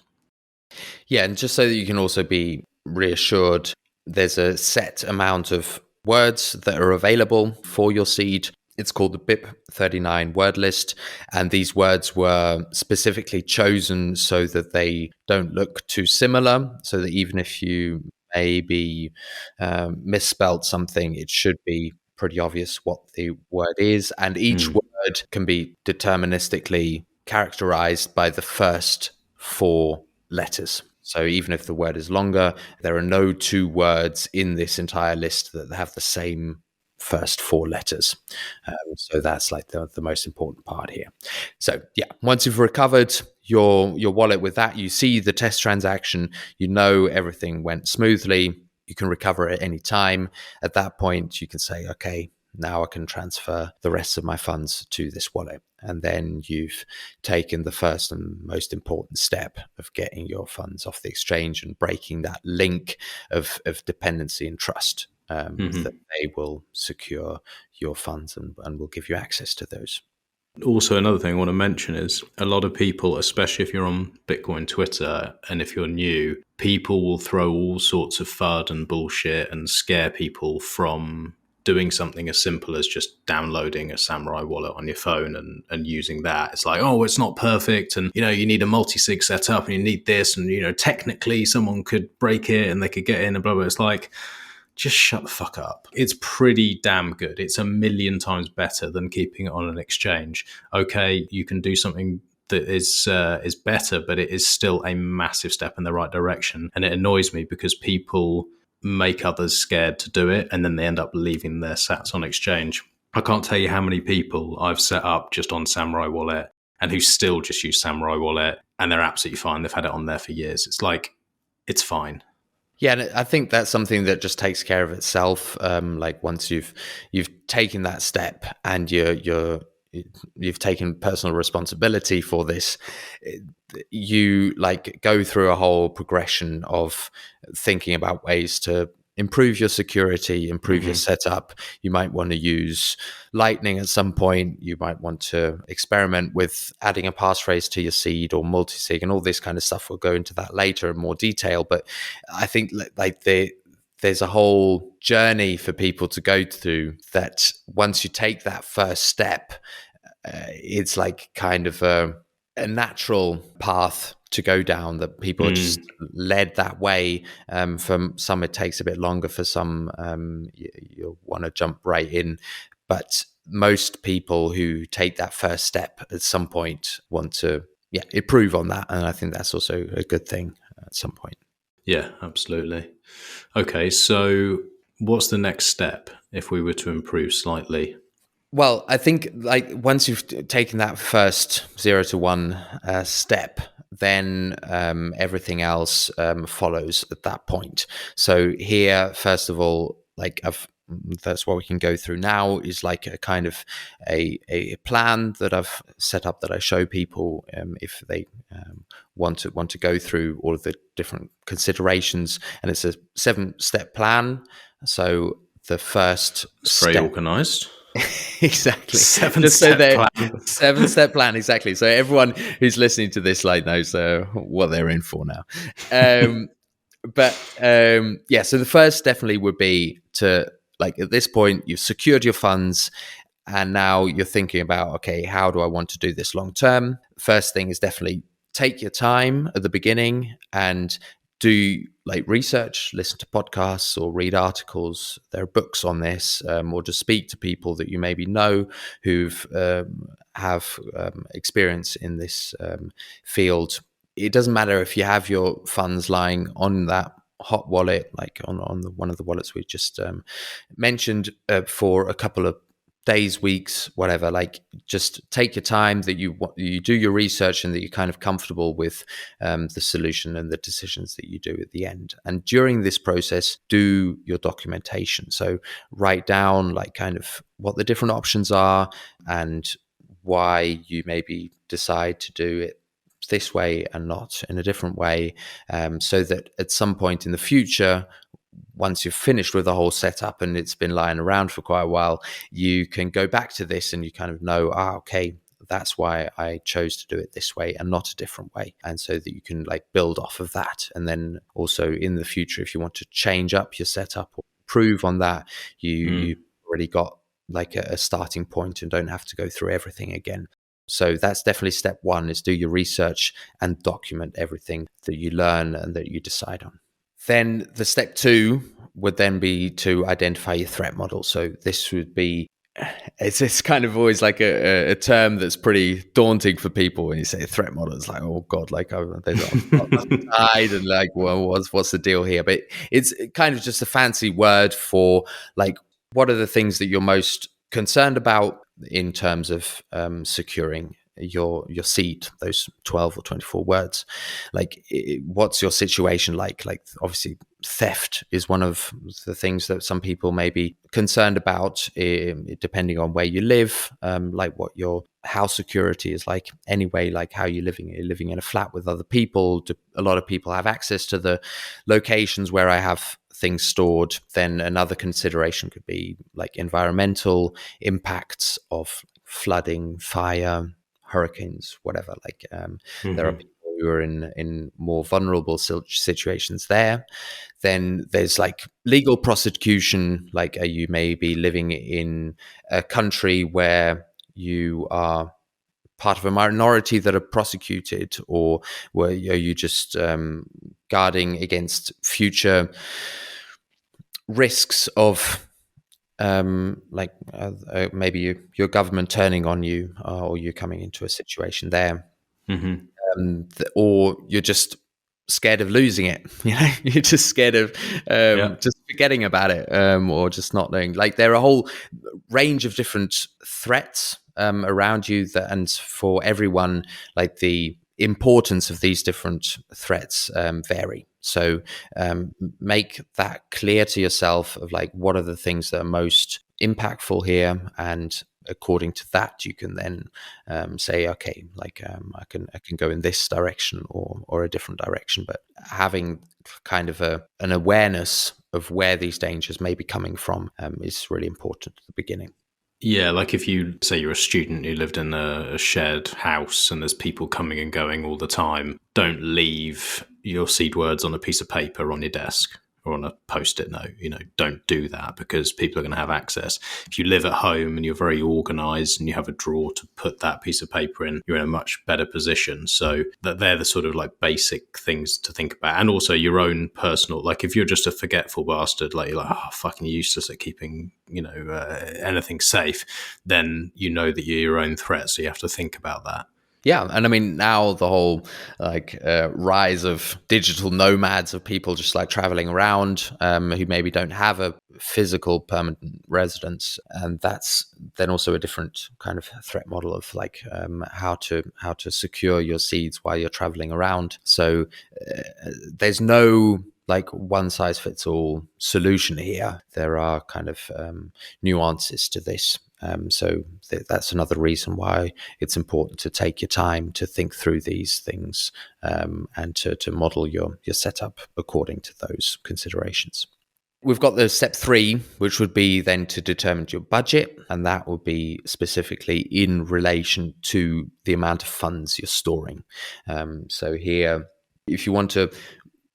Yeah, and just so that you can also be reassured, there's a set amount of words that are available for your seed. It's called the BIP39 word list, and these words were specifically chosen so that they don't look too similar, so that even if you maybe misspelled something, it should be pretty obvious what the word is, and each word can be deterministically characterized by the first 4 letters. So even if the word is longer, there are no 2 words in this entire list that have the same first 4 letters. So that's like the most important part here. So once you've recovered your wallet with that, you see the test transaction, you know everything went smoothly, you can recover at any time. At that point, you can say, okay, now I can transfer the rest of my funds to this wallet. And then you've taken the first and most important step of getting your funds off the exchange and breaking that link of dependency and trust that they will secure your funds and will give you access to those. Also, another thing I want to mention is a lot of people, especially if you're on Bitcoin Twitter and if you're new, people will throw all sorts of FUD and bullshit and scare people from doing something as simple as just downloading a Samurai wallet on your phone and using that. It's like, oh, it's not perfect. And, you need a multi-sig setup and you need this. And, technically someone could break it and they could get in and blah, blah. It's like, just shut the fuck up. It's pretty damn good. It's a million times better than keeping it on an exchange. Okay, you can do something that is better, but it is still a massive step in the right direction. And it annoys me because people make others scared to do it, and then they end up leaving their sats on exchange. I can't tell you how many people I've set up just on Samurai Wallet and who still just use Samurai Wallet, and they're absolutely fine. They've had it on there for years. It's like, it's fine. Yeah, and I think that's something that just takes care of itself. Like once you've taken that step and you've taken personal responsibility for this, you like go through a whole progression of thinking about ways to improve your security, improve your setup. You might want to use Lightning at some point. You might want to experiment with adding a passphrase to your seed or multi-sig and all this kind of stuff. We'll go into that later in more detail. But I think like there's a whole journey for people to go through that once you take that first step, it's like kind of a natural path to go down, that people are just led that way. For some, it takes a bit longer. For some, you'll want to jump right in. But most people who take that first step at some point want to improve on that. And I think that's also a good thing at some point. Yeah, absolutely. Okay, so what's the next step if we were to improve slightly? Well, I think like once you've taken that first 0 to 1 step, then everything else follows at that point. So here, first of all, that's what we can go through now, is like a kind of a plan that I've set up that I show people if they want to go through all of the different considerations, and it's a 7-step plan. So the first Very organized. Exactly. 7-step plan. 7-step plan, exactly. So everyone who's listening to this knows what they're in for now. So the first definitely would be to, like, at this point you've secured your funds, and now you're thinking about, okay, how do I want to do this long term? First thing is definitely take your time at the beginning and do like research, listen to podcasts or read articles. There are books on this, or just speak to people that you maybe know who've have experience in this field. It doesn't matter if you have your funds lying on that hot wallet, like on one of the wallets we just mentioned, for a couple of days, weeks, whatever. Like, just take your time, that you do your research, and that you're kind of comfortable with the solution and the decisions that you do at the end. And during this process, do your documentation. So write down like kind of what the different options are and why you maybe decide to do it this way and not in a different way, so that at some point in the future, once you've finished with the whole setup and it's been lying around for quite a while, you can go back to this and you kind of know, okay, that's why I chose to do it this way and not a different way. And so that you can like build off of that. And then also in the future, if you want to change up your setup or improve on that, you've already got like a starting point and don't have to go through everything again. So that's definitely step one, is do your research and document everything that you learn and that you decide on. Then the step two would then be to identify your threat model. So this would be, it's kind of always like a term that's pretty daunting for people when you say threat model. It's like, oh God, like there's a side and like, well, what's the deal here? But it's kind of just a fancy word for like, what are the things that you're most concerned about in terms of securing your seed, those 12 or 24 words. Like, what's your situation like obviously theft is one of the things that some people may be concerned about, depending on where you live, like what your house security is like anyway, like how you're living in a flat with other people. A lot of people have access to the locations where I have things stored. Then another consideration could be like environmental impacts of flooding, fire, hurricanes, whatever. Like there are people who are in more vulnerable situations there. Then there's like legal prosecution, like you may be living in a country where you are part of a minority that are prosecuted, or where are you just guarding against future risks of maybe your government turning on you, or you're coming into a situation there, or you're just scared of losing it. You know, you're just scared of just forgetting about it, or just not knowing. Like, there are a whole range of different threats around you, and for everyone, like the importance of these different threats vary. So make that clear to yourself of like, what are the things that are most impactful here, and according to that you can then say, okay, like I can go in this direction or a different direction. But having kind of an awareness of where these dangers may be coming from is really important at the beginning. Yeah, like if you say you're a student who lived in a shared house and there's people coming and going all the time, don't leave your seed words on a piece of paper on your desk. or on a post-it note, don't do that because people are going to have access. If you live at home and you're very organized and you have a drawer to put that piece of paper in, you're in a much better position. So that they're the sort of like basic things to think about. And also your own personal, like if you're just a forgetful bastard, like you're like, oh, fucking useless at keeping, anything safe, then you know that you're your own threat. So you have to think about that. Yeah, and I mean now the whole rise of digital nomads, of people just like traveling around who maybe don't have a physical permanent residence, and that's then also a different kind of threat model of like how to secure your seeds while you're traveling around. So there's no like one size fits all solution here. There are kind of nuances to this. So that's another reason why it's important to take your time to think through these things and to model your setup according to those considerations. We've got the step 3, which would be then to determine your budget, and that would be specifically in relation to the amount of funds you're storing. So here, if you want to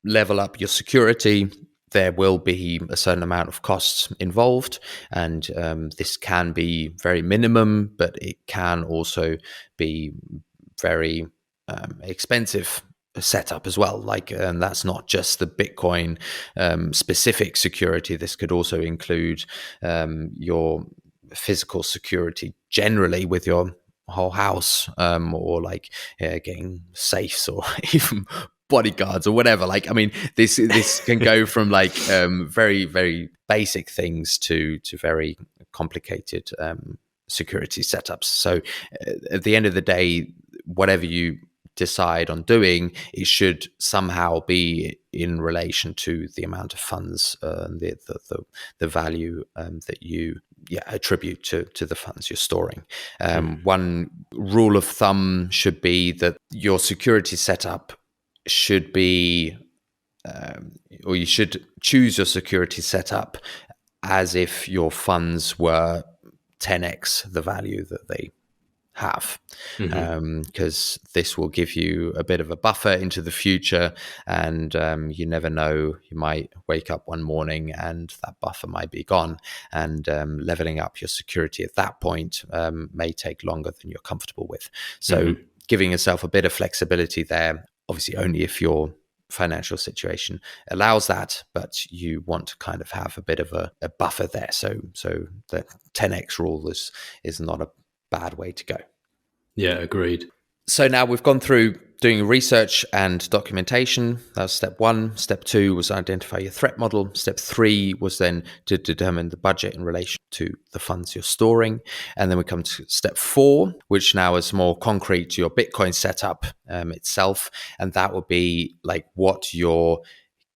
level up your security, there will be a certain amount of costs involved, and this can be very minimum, but it can also be very expensive setup as well. Like, and that's not just the Bitcoin specific security. This could also include your physical security generally with your whole house, or like getting safes or even bodyguards or whatever. Like, I mean, this can go from like very, very basic things to very complicated security setups. So at the end of the day, whatever you decide on doing, it should somehow be in relation to the amount of funds and the value that you attribute to the funds you're storing. One rule of thumb should be that your security setup should be, or you should choose your security setup as if your funds were 10x the value that they have, because this will give you a bit of a buffer into the future, and you never know, you might wake up one morning and that buffer might be gone, and leveling up your security at that point may take longer than you're comfortable with. So giving yourself a bit of flexibility there, obviously only if your financial situation allows that, but you want to kind of have a bit of a buffer there. So the 10x rule is not a bad way to go. Yeah, agreed. So now we've gone through doing research and documentation. That was step 1. Step 2 was identify your threat model. Step 3 was then to determine the budget in relation to the funds you're storing. And then we come to step 4, which now is more concrete to your Bitcoin setup itself. And that will be like what your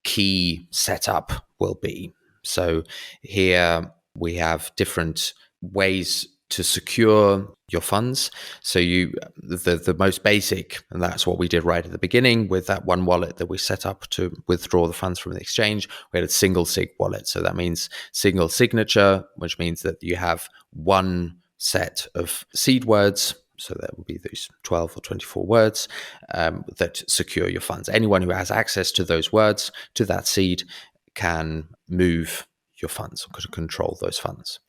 key setup will be. So here we have different ways to secure your funds. So the most basic, and that's what we did right at the beginning with that one wallet that we set up to withdraw the funds from the exchange. We had a single sig wallet. So that means single signature, which means that you have one set of seed words. So that would be those 12 or 24 words that secure your funds. Anyone who has access to those words, to that seed, can move your funds, or could control those funds.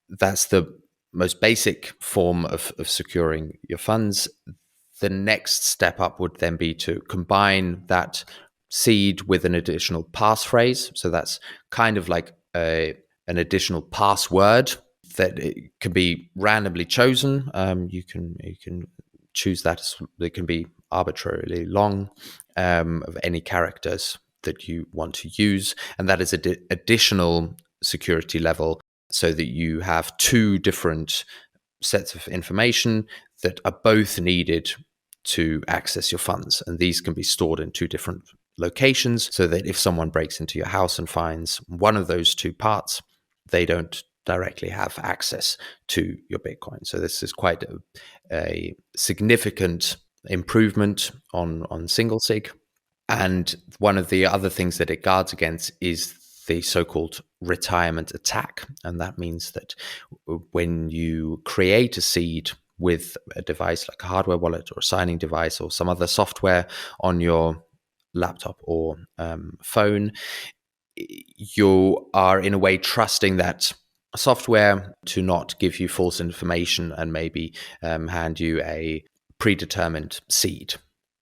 That's the most basic form of securing your funds. The next step up would then be to combine that seed with an additional passphrase. So that's kind of like an additional password that it can be randomly chosen. You can choose that. It can be arbitrarily long, of any characters that you want to use, and that is an additional security level, so that you have 2 different sets of information that are both needed to access your funds. And these can be stored in 2 different locations, so that if someone breaks into your house and finds one of those 2 parts, they don't directly have access to your Bitcoin. So this is quite a significant improvement on single sig. And one of the other things that it guards against is the so-called retirement attack. And that means that when you create a seed with a device like a hardware wallet or a signing device or some other software on your laptop or phone, you are in a way trusting that software to not give you false information and maybe hand you a predetermined seed.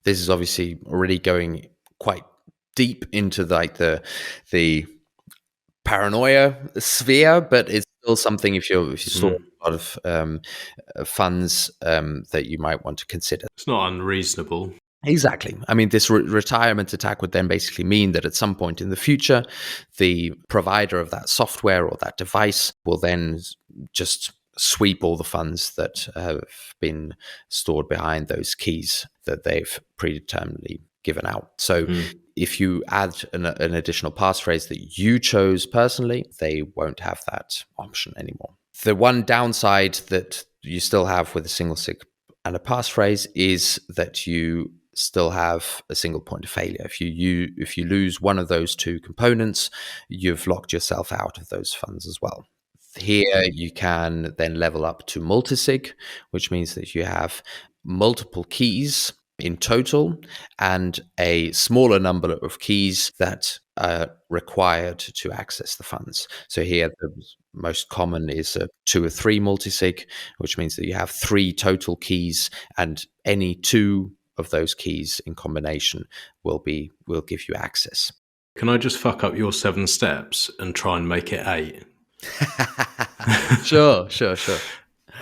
This is obviously already going quite deep into like the paranoia sphere, but it's still something if you store a lot of funds that you might want to consider. It's not unreasonable. Exactly. I mean, this retirement attack would then basically mean that at some point in the future, the provider of that software or that device will then just sweep all the funds that have been stored behind those keys that they've predeterminedly given out. So if you add an additional passphrase that you chose personally, they won't have that option anymore. The one downside that you still have with a single sig and a passphrase is that you still have a single point of failure. If you lose one of those two components, you've locked yourself out of those funds as well. Here you can then level up to multisig, which means that you have multiple keys in total and a smaller number of keys that are required to access the funds. So here the most common is a 2 or 3 multisig, which means that you have 3 total keys, and any 2 of those keys in combination will give you access. Can I just fuck up your 7 steps and try and make it 8? Sure.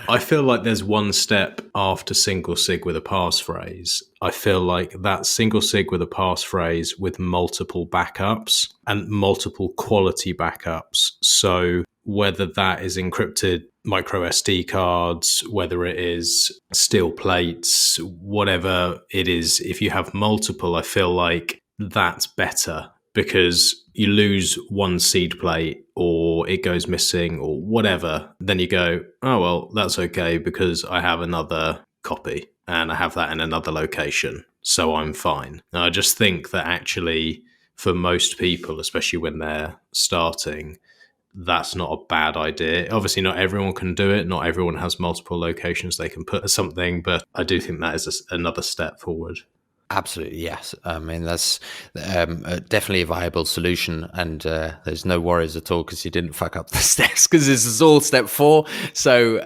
I feel like there's one step after single sig with a passphrase. I feel like that single sig with a passphrase with multiple backups and multiple quality backups. So whether that is encrypted micro SD cards, whether it is steel plates, whatever it is, if you have multiple, I feel like that's better, because you lose one seed plate or it goes missing or whatever, then you go, oh, well, that's okay because I have another copy and I have that in another location, so I'm fine. And I just think that actually for most people, especially when they're starting, that's not a bad idea. Obviously, not everyone can do it. Not everyone has multiple locations they can put something, but I do think that is another step forward. Absolutely, yes. I mean, that's definitely a viable solution, and there's no worries at all because you didn't fuck up the steps, because this is all step 4. So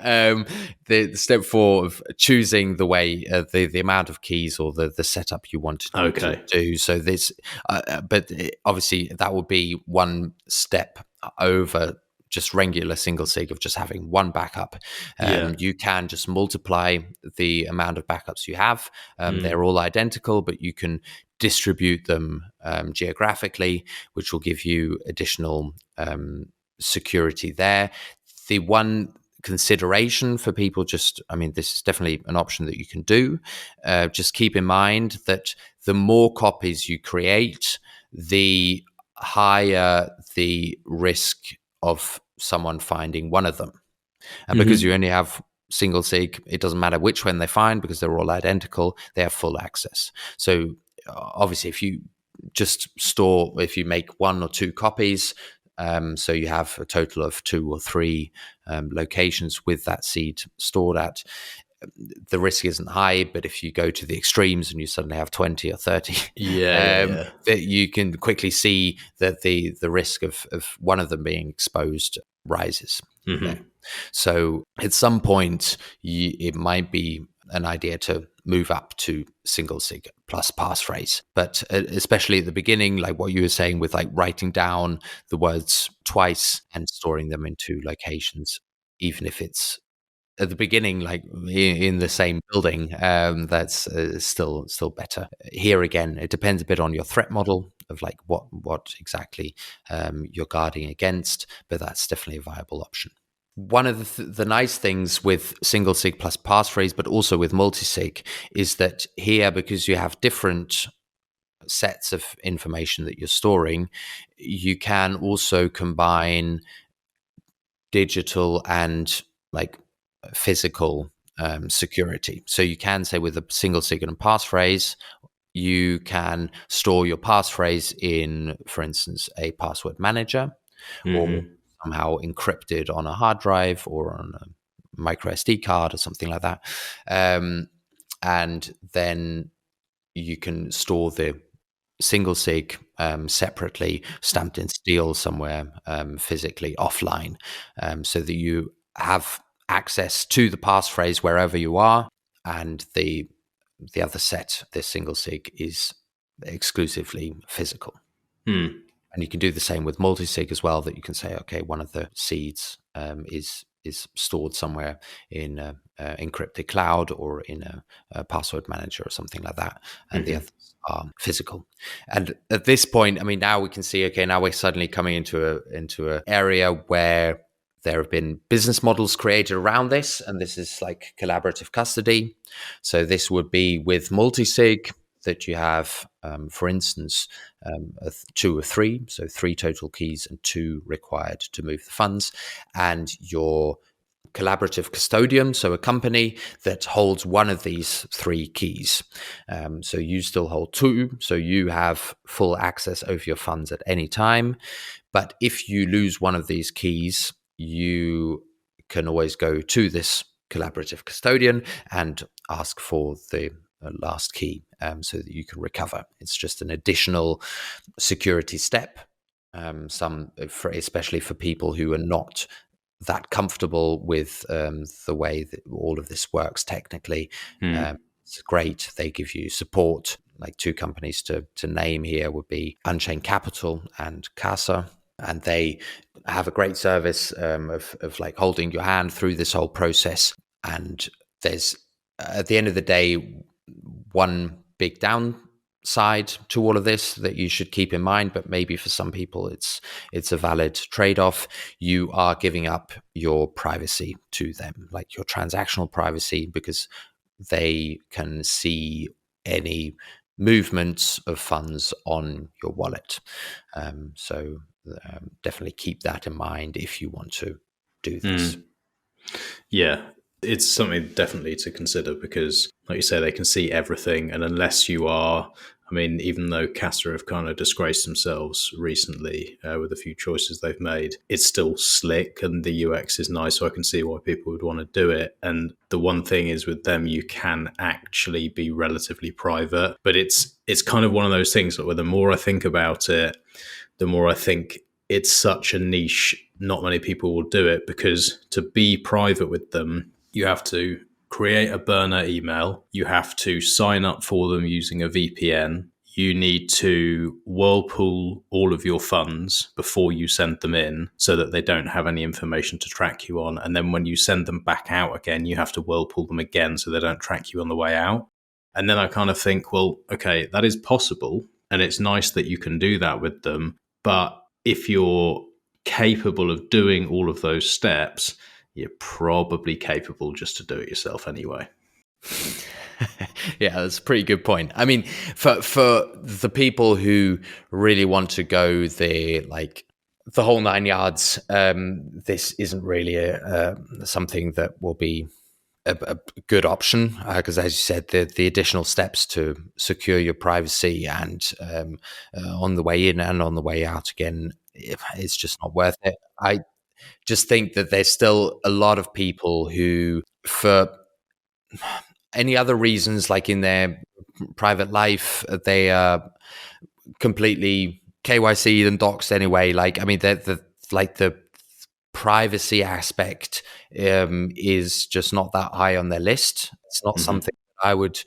the step 4 of choosing the way, the amount of keys or the setup you want to do. So this, but obviously that would be one step over just regular single sig of just having one backup. You can just multiply the amount of backups you have. They're all identical, but you can distribute them geographically, which will give you additional security there. The one consideration for people, this is definitely an option that you can do. Just keep in mind that the more copies you create, the higher the risk of someone finding one of them. And because you only have single sig, it doesn't matter which one they find because they're all identical, they have full access. So obviously if you make 1 or 2 copies, so you have a total of 2 or 3 locations with that seed stored at, the risk isn't high. But if you go to the extremes and you suddenly have 20 or 30, that you can quickly see that the risk of one of them being exposed rises. So at some point, it might be an idea to move up to single sig plus passphrase. But especially at the beginning, like what you were saying with like writing down the words twice and storing them in 2 locations, even if it's at the beginning, like in the same building, that's still better. Here again, it depends a bit on your threat model of like what exactly you're guarding against, but that's definitely a viable option. One of the nice things with single sig plus passphrase, but also with multisig, is that here, because you have different sets of information that you're storing, you can also combine digital and like physical security. So you can say with a single sig and a passphrase, you can store your passphrase in, for instance, a password manager, or somehow encrypted on a hard drive or on a micro SD card or something like that. And then you can store the single sig separately, stamped in steel somewhere physically offline, so that you have access to the passphrase wherever you are, and the other set, this single sig, is exclusively physical. And you can do the same with multi-sig as well, that you can say, okay, one of the seeds is stored somewhere in a encrypted cloud or in a password manager or something like that, and the others are physical. And at this point, I mean, now we can see, okay, now we're suddenly coming into a area where there have been business models created around this, and this is like collaborative custody. So this would be with multi-sig, that you have, for instance, 2 or 3, so 3 total keys and 2 required to move the funds, and your collaborative custodian, so a company that holds one of these 3 keys. So you still hold 2, so you have full access over your funds at any time. But if you lose one of these keys, you can always go to this collaborative custodian and ask for the last key, so that you can recover. It's just an additional security step, especially for people who are not that comfortable with the way that all of this works technically. It's great. They give you support. Like 2 companies to name here would be Unchained Capital and Casa, and they have a great service of like holding your hand through this whole process. And there's, at the end of the day, one big downside to all of this that you should keep in mind, but maybe for some people it's a valid trade-off. You are giving up your privacy to them, like your transactional privacy, because they can see any movements of funds on your wallet. So definitely keep that in mind if you want to do this. Yeah, it's something definitely to consider because, like you say, they can see everything. And unless you are, I mean, even though Casa have kind of disgraced themselves recently with a few choices they've made, it's still slick and the UX is nice. So I can see why people would want to do it. And the one thing is with them, you can actually be relatively private. But it's kind of one of those things where the more I think about it, the more I think it's such a niche, not many people will do it, because to be private with them, you have to create a burner email, you have to sign up for them using a VPN, you need to whirlpool all of your funds before you send them in so that they don't have any information to track you on. And then when you send them back out again, you have to whirlpool them again so they don't track you on the way out. And then I kind of think, well, okay, that is possible. And it's nice that you can do that with them. But if you're capable of doing all of those steps, you're probably capable just to do it yourself anyway. Yeah, that's a pretty good point. I mean, for the people who really want to go the whole 9 yards, this isn't really something that will be a good option, because as you said, the additional steps to secure your privacy and on the way in and on the way out again, it's just not worth it. I just think that there's still a lot of people who, for any other reasons, like in their private life, they are completely KYC'd and doxed anyway. Like, I mean, the privacy aspect is just not that high on their list. It's not something I would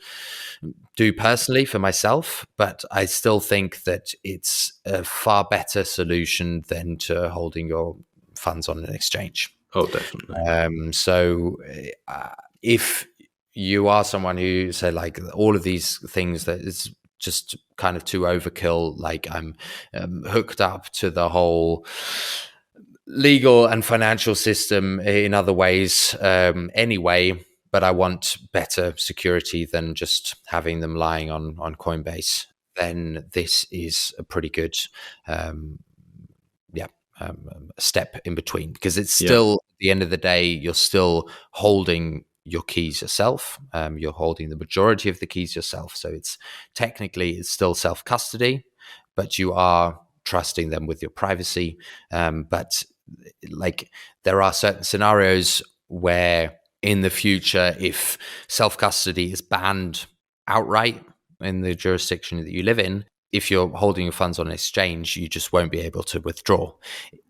do personally for myself, but I still think that it's a far better solution than to holding your funds on an exchange. Oh, definitely. So if you are someone who say like all of these things that is just kind of too overkill, like I'm hooked up to the whole legal and financial system in other ways anyway, but I want better security than just having them lying on Coinbase, then this is a pretty good step in between, because it's still, at the end of the day, you're still holding your keys yourself. You're holding the majority of the keys yourself. So it's still self-custody, but you are trusting them with your privacy. But like there are certain scenarios where in the future, if self-custody is banned outright in the jurisdiction that you live in, if you're holding your funds on an exchange, you just won't be able to withdraw.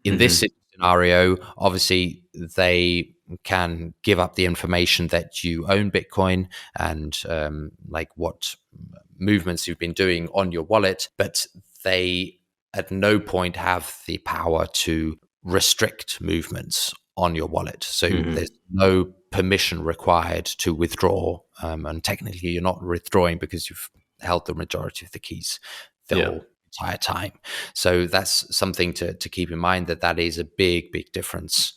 In this scenario, obviously, they can give up the information that you own Bitcoin and like what movements you've been doing on your wallet, but they at no point have the power to restrict movements on your wallet. So there's no permission required to withdraw. And technically, you're not withdrawing because you've held the majority of the keys the whole entire time. So that's something to keep in mind, that is a big, big difference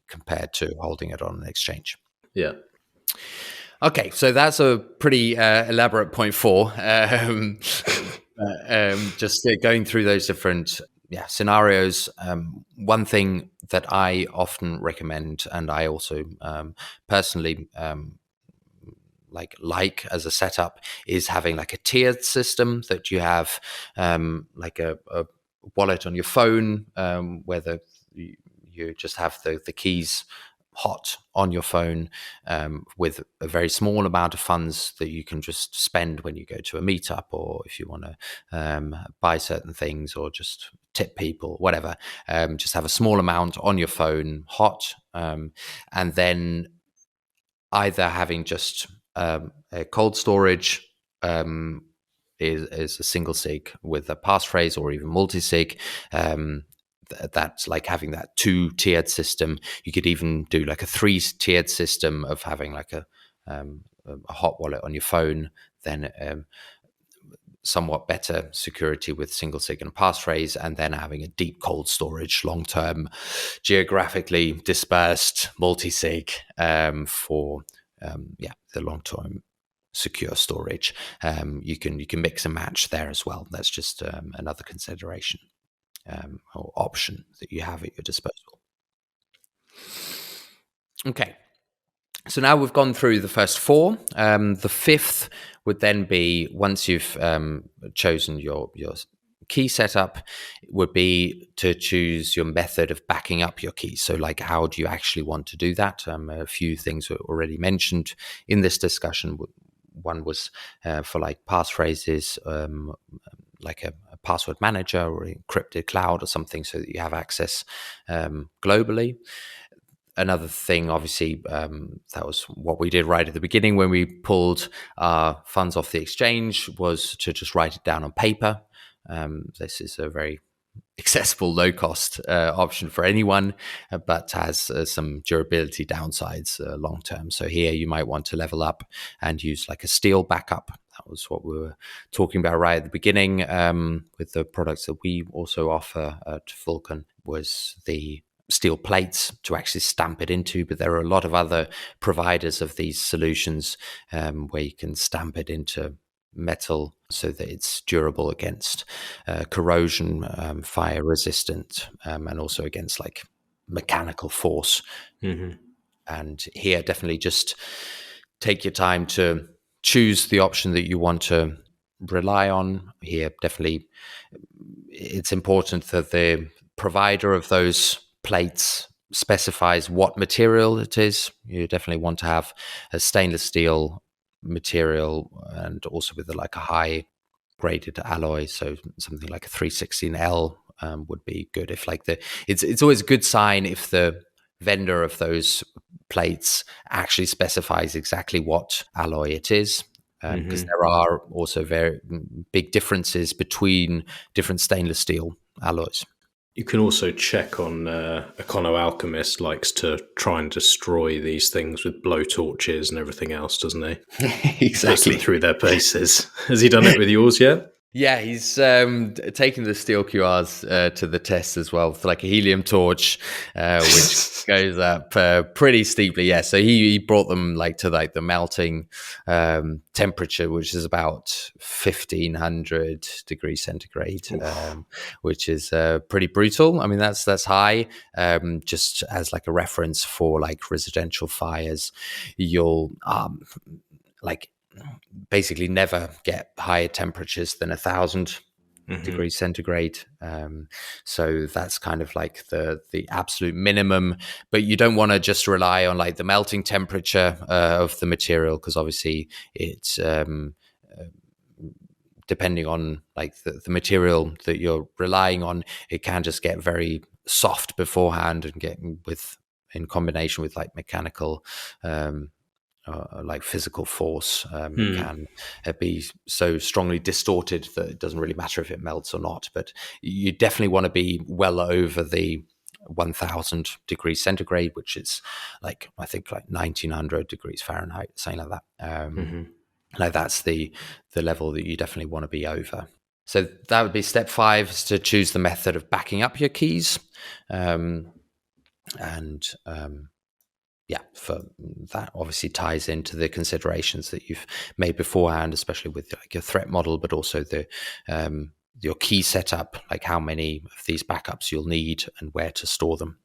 compared to holding it on an exchange. Yeah. Okay, so that's a pretty elaborate point 4. Just going through those different scenarios. One thing that I often recommend, and I also personally like as a setup, is having like a tiered system, that you have like a wallet on your phone, where you just have the keys hot on your phone, with a very small amount of funds that you can just spend when you go to a meetup, or if you want to buy certain things, or just tip people, whatever. Just have a small amount on your phone hot, and then either having just a cold storage is a single sig with a passphrase, or even multi-sig. That's like having that 2-tiered system. You could even do like a 3-tiered system of having like a hot wallet on your phone, then somewhat better security with single sig and passphrase, and then having a deep cold storage, long-term, geographically dispersed multi-sig for the long-term secure storage. You can mix and match there as well. That's just another consideration or option that you have at your disposal. Okay, so now we've gone through the first 4. The 5th would then be, once you've chosen your key setup, would be to choose your method of backing up your keys. So like, how do you actually want to do that? A few things were already mentioned in this discussion. One was for like passphrases, like a password manager or encrypted cloud or something, so that you have access globally. Another thing, obviously, that was what we did right at the beginning when we pulled our funds off the exchange, was to just write it down on paper. This is a very accessible, low-cost option for anyone, but has some durability downsides long term. So here you might want to level up and use like a steel backup. That was what we were talking about right at the beginning with the products that we also offer at Vulcan, was the steel plates to actually stamp it into. But there are a lot of other providers of these solutions where you can stamp it into metal so that it's durable against corrosion, fire resistant, and also against like mechanical force. And here, definitely just take your time to choose the option that you want to rely on. Here, definitely it's important that the provider of those plates specifies what material it is. You definitely want to have a stainless steel material, and also with like a high graded alloy, so something like a 316L would be good. If like it's always a good sign if the vendor of those plates actually specifies exactly what alloy it is, because there are also very big differences between different stainless steel alloys. You can also check on Econo Alchemist likes to try and destroy these things with blowtorches and everything else, doesn't he? Exactly. Through their paces. Has he done it with yours yet? Yeah, he's taking the steel QRs to the test as well, with like a helium torch, which goes up pretty steeply. Yeah, so he brought them like to like the melting temperature, which is about 1500 degrees centigrade, which is pretty brutal. I mean, that's high. Just as like a reference for like residential fires, you'll like basically never get higher temperatures than 1000 degrees centigrade. So that's kind of like the absolute minimum, but you don't want to just rely on like the melting temperature of the material, because obviously it depending on like the material that you're relying on, it can just get very soft beforehand and get in combination with like mechanical like physical force, it can be so strongly distorted that it doesn't really matter if it melts or not. But you definitely want to be well over the 1000 degrees centigrade, which is like, I think like 1900 degrees Fahrenheit, something like that. Like that's the level that you definitely want to be over. So that would be step 5, is to choose the method of backing up your keys. Yeah, for that obviously ties into the considerations that you've made beforehand, especially with like your threat model, but also the your key setup, like how many of these backups you'll need and where to store them.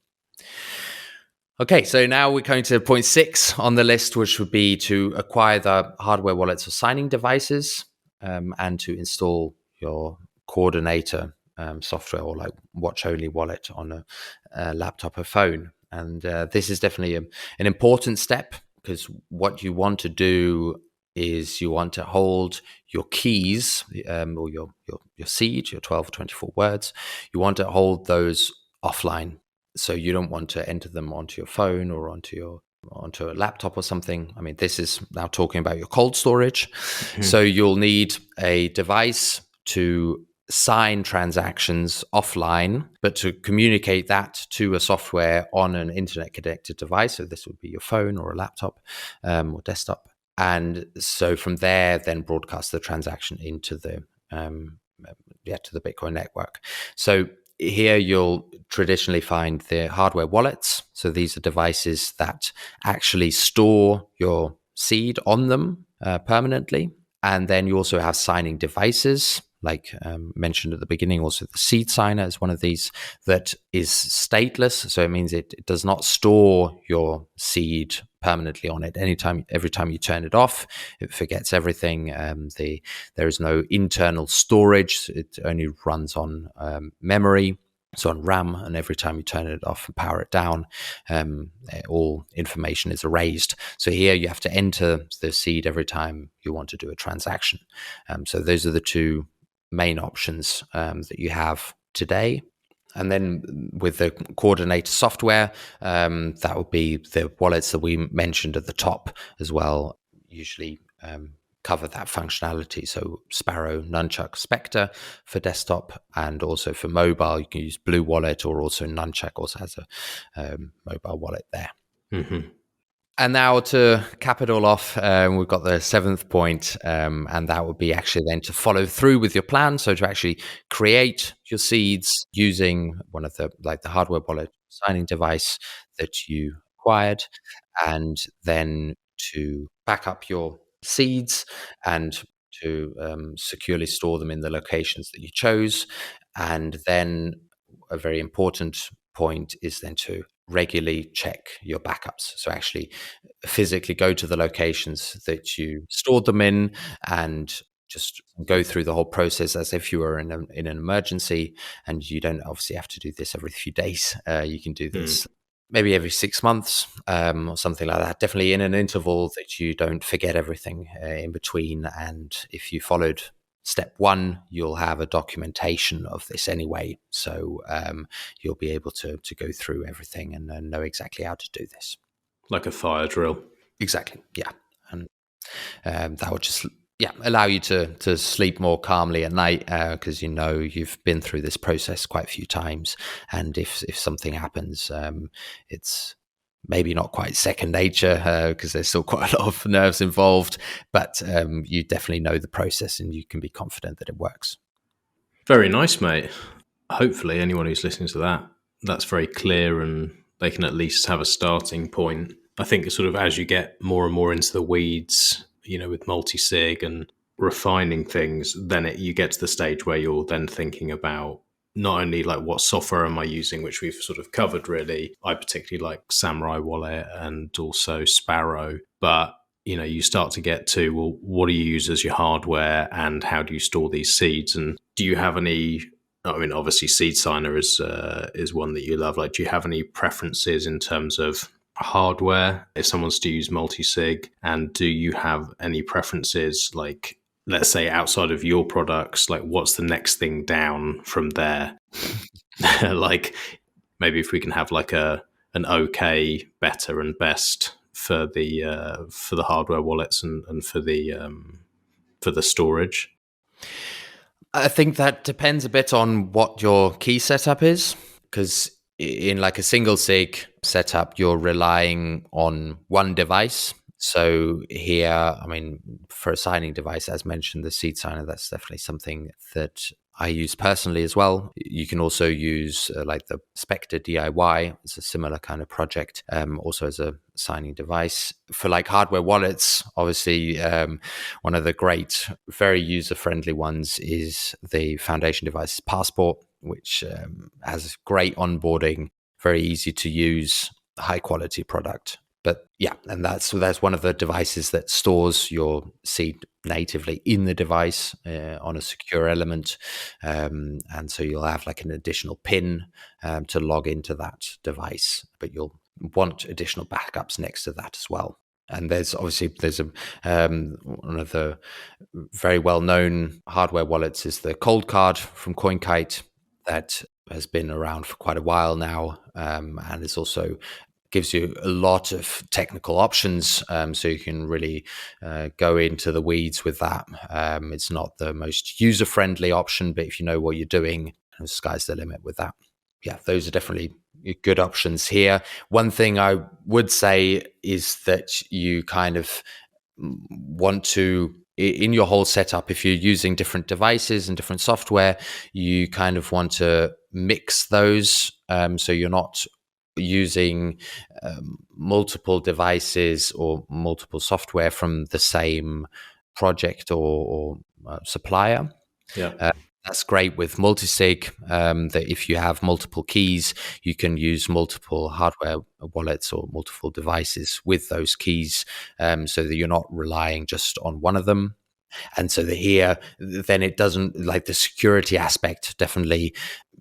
Okay, so now we're going to point 6 on the list, which would be to acquire the hardware wallets or signing devices, and to install your coordinator software, or like watch-only wallet on a laptop or phone. And this is definitely an important step, because what you want to do is you want to hold your keys, or your seed, your 12 or 24 words. You want to hold those offline. So you don't want to enter them onto your phone or onto a laptop or something. I mean, this is now talking about your cold storage. So you'll need a device to sign transactions offline, but to communicate that to a software on an internet connected device. So this would be your phone or a laptop or desktop. And so from there, then broadcast the transaction into the to the Bitcoin network. So here you'll traditionally find the hardware wallets. So these are devices that actually store your seed on them permanently. And then you also have signing devices, like mentioned at the beginning. Also, the seed signer is one of these that is stateless. So it means it does not store your seed permanently on it. Every time you turn it off, it forgets everything. There is no internal storage. It only runs on memory. So on RAM, and every time you turn it off and power it down, all information is erased. So here you have to enter the seed every time you want to do a transaction. So those are the two main options that you have today. And then with the coordinator software, that would be the wallets that we mentioned at the top as well, usually cover that functionality. So Sparrow, Nunchuck, Spectre for desktop, and also for mobile, you can use Blue Wallet, or also Nunchuck also has a mobile wallet there. And now to cap it all off, we've got the 7th point, and that would be actually then to follow through with your plan. So to actually create your seeds using one of the hardware wallet signing device that you acquired, and then to back up your seeds and to securely store them in the locations that you chose. And then a very important point is then to regularly check your backups. So actually physically go to the locations that you stored them in and just go through the whole process as if you were in an emergency. And you don't obviously have to do this every few days. You can do this maybe every 6 months or something like that. Definitely in an interval that you don't forget everything in between. And if you followed step 1, you'll have a documentation of this anyway. So you'll be able to go through everything and know exactly how to do this. Like a fire drill. Exactly, yeah. And that would just allow you to sleep more calmly at night, because you've been through this process quite a few times. And if something happens, it's maybe not quite second nature, because there's still quite a lot of nerves involved, but you definitely know the process and you can be confident that it works. Very nice, mate. Hopefully anyone who's listening to that, that's very clear and they can at least have a starting point. I think sort of as you get more and more into the weeds, with multi-sig and refining things, then you get to the stage where you're then thinking about not only like what software am I using, which we've sort of covered really. I particularly like Samurai Wallet and also Sparrow, but you start to get to, well, what do you use as your hardware and how do you store these seeds? And do you have any, I mean, obviously Seed Signer is one that you love. Like, do you have any preferences in terms of hardware if someone's to use multi-sig? And do you have any preferences like let's say outside of your products, like what's the next thing down from there? Like maybe if we can have like an okay, better, and best for the hardware wallets and for the storage. I think that depends a bit on what your key setup is, because in like a single sig setup, you're relying on one device. So here, I mean, for a signing device, as mentioned, the seed signer, that's definitely something that I use personally as well. You can also use like the Spectre DIY. It's a similar kind of project, also as a signing device. For like hardware wallets, obviously, one of the great, very user-friendly ones is the foundation device Passport, which has great onboarding, very easy to use, high quality product. But yeah, and that's one of the devices that stores your seed natively in the device on a secure element, and so you'll have like an additional PIN to log into that device, but you'll want additional backups next to that as well. And there's a one of the very well known hardware wallets is the Cold Card from CoinKite that has been around for quite a while now, and it's also gives you a lot of technical options, so you can really go into the weeds with that. It's not the most user-friendly option, but if you know what you're doing, the sky's the limit with that. Yeah, those are definitely good options here. One thing I would say is that you kind of want to, in your whole setup, if you're using different devices and different software, you kind of want to mix those, so you're not using multiple devices or multiple software from the same project or supplier. Yeah. That's great with multisig, that if you have multiple keys, you can use multiple hardware wallets or multiple devices with those keys, so that you're not relying just on one of them. And so here, then it doesn't, like, the security aspect definitely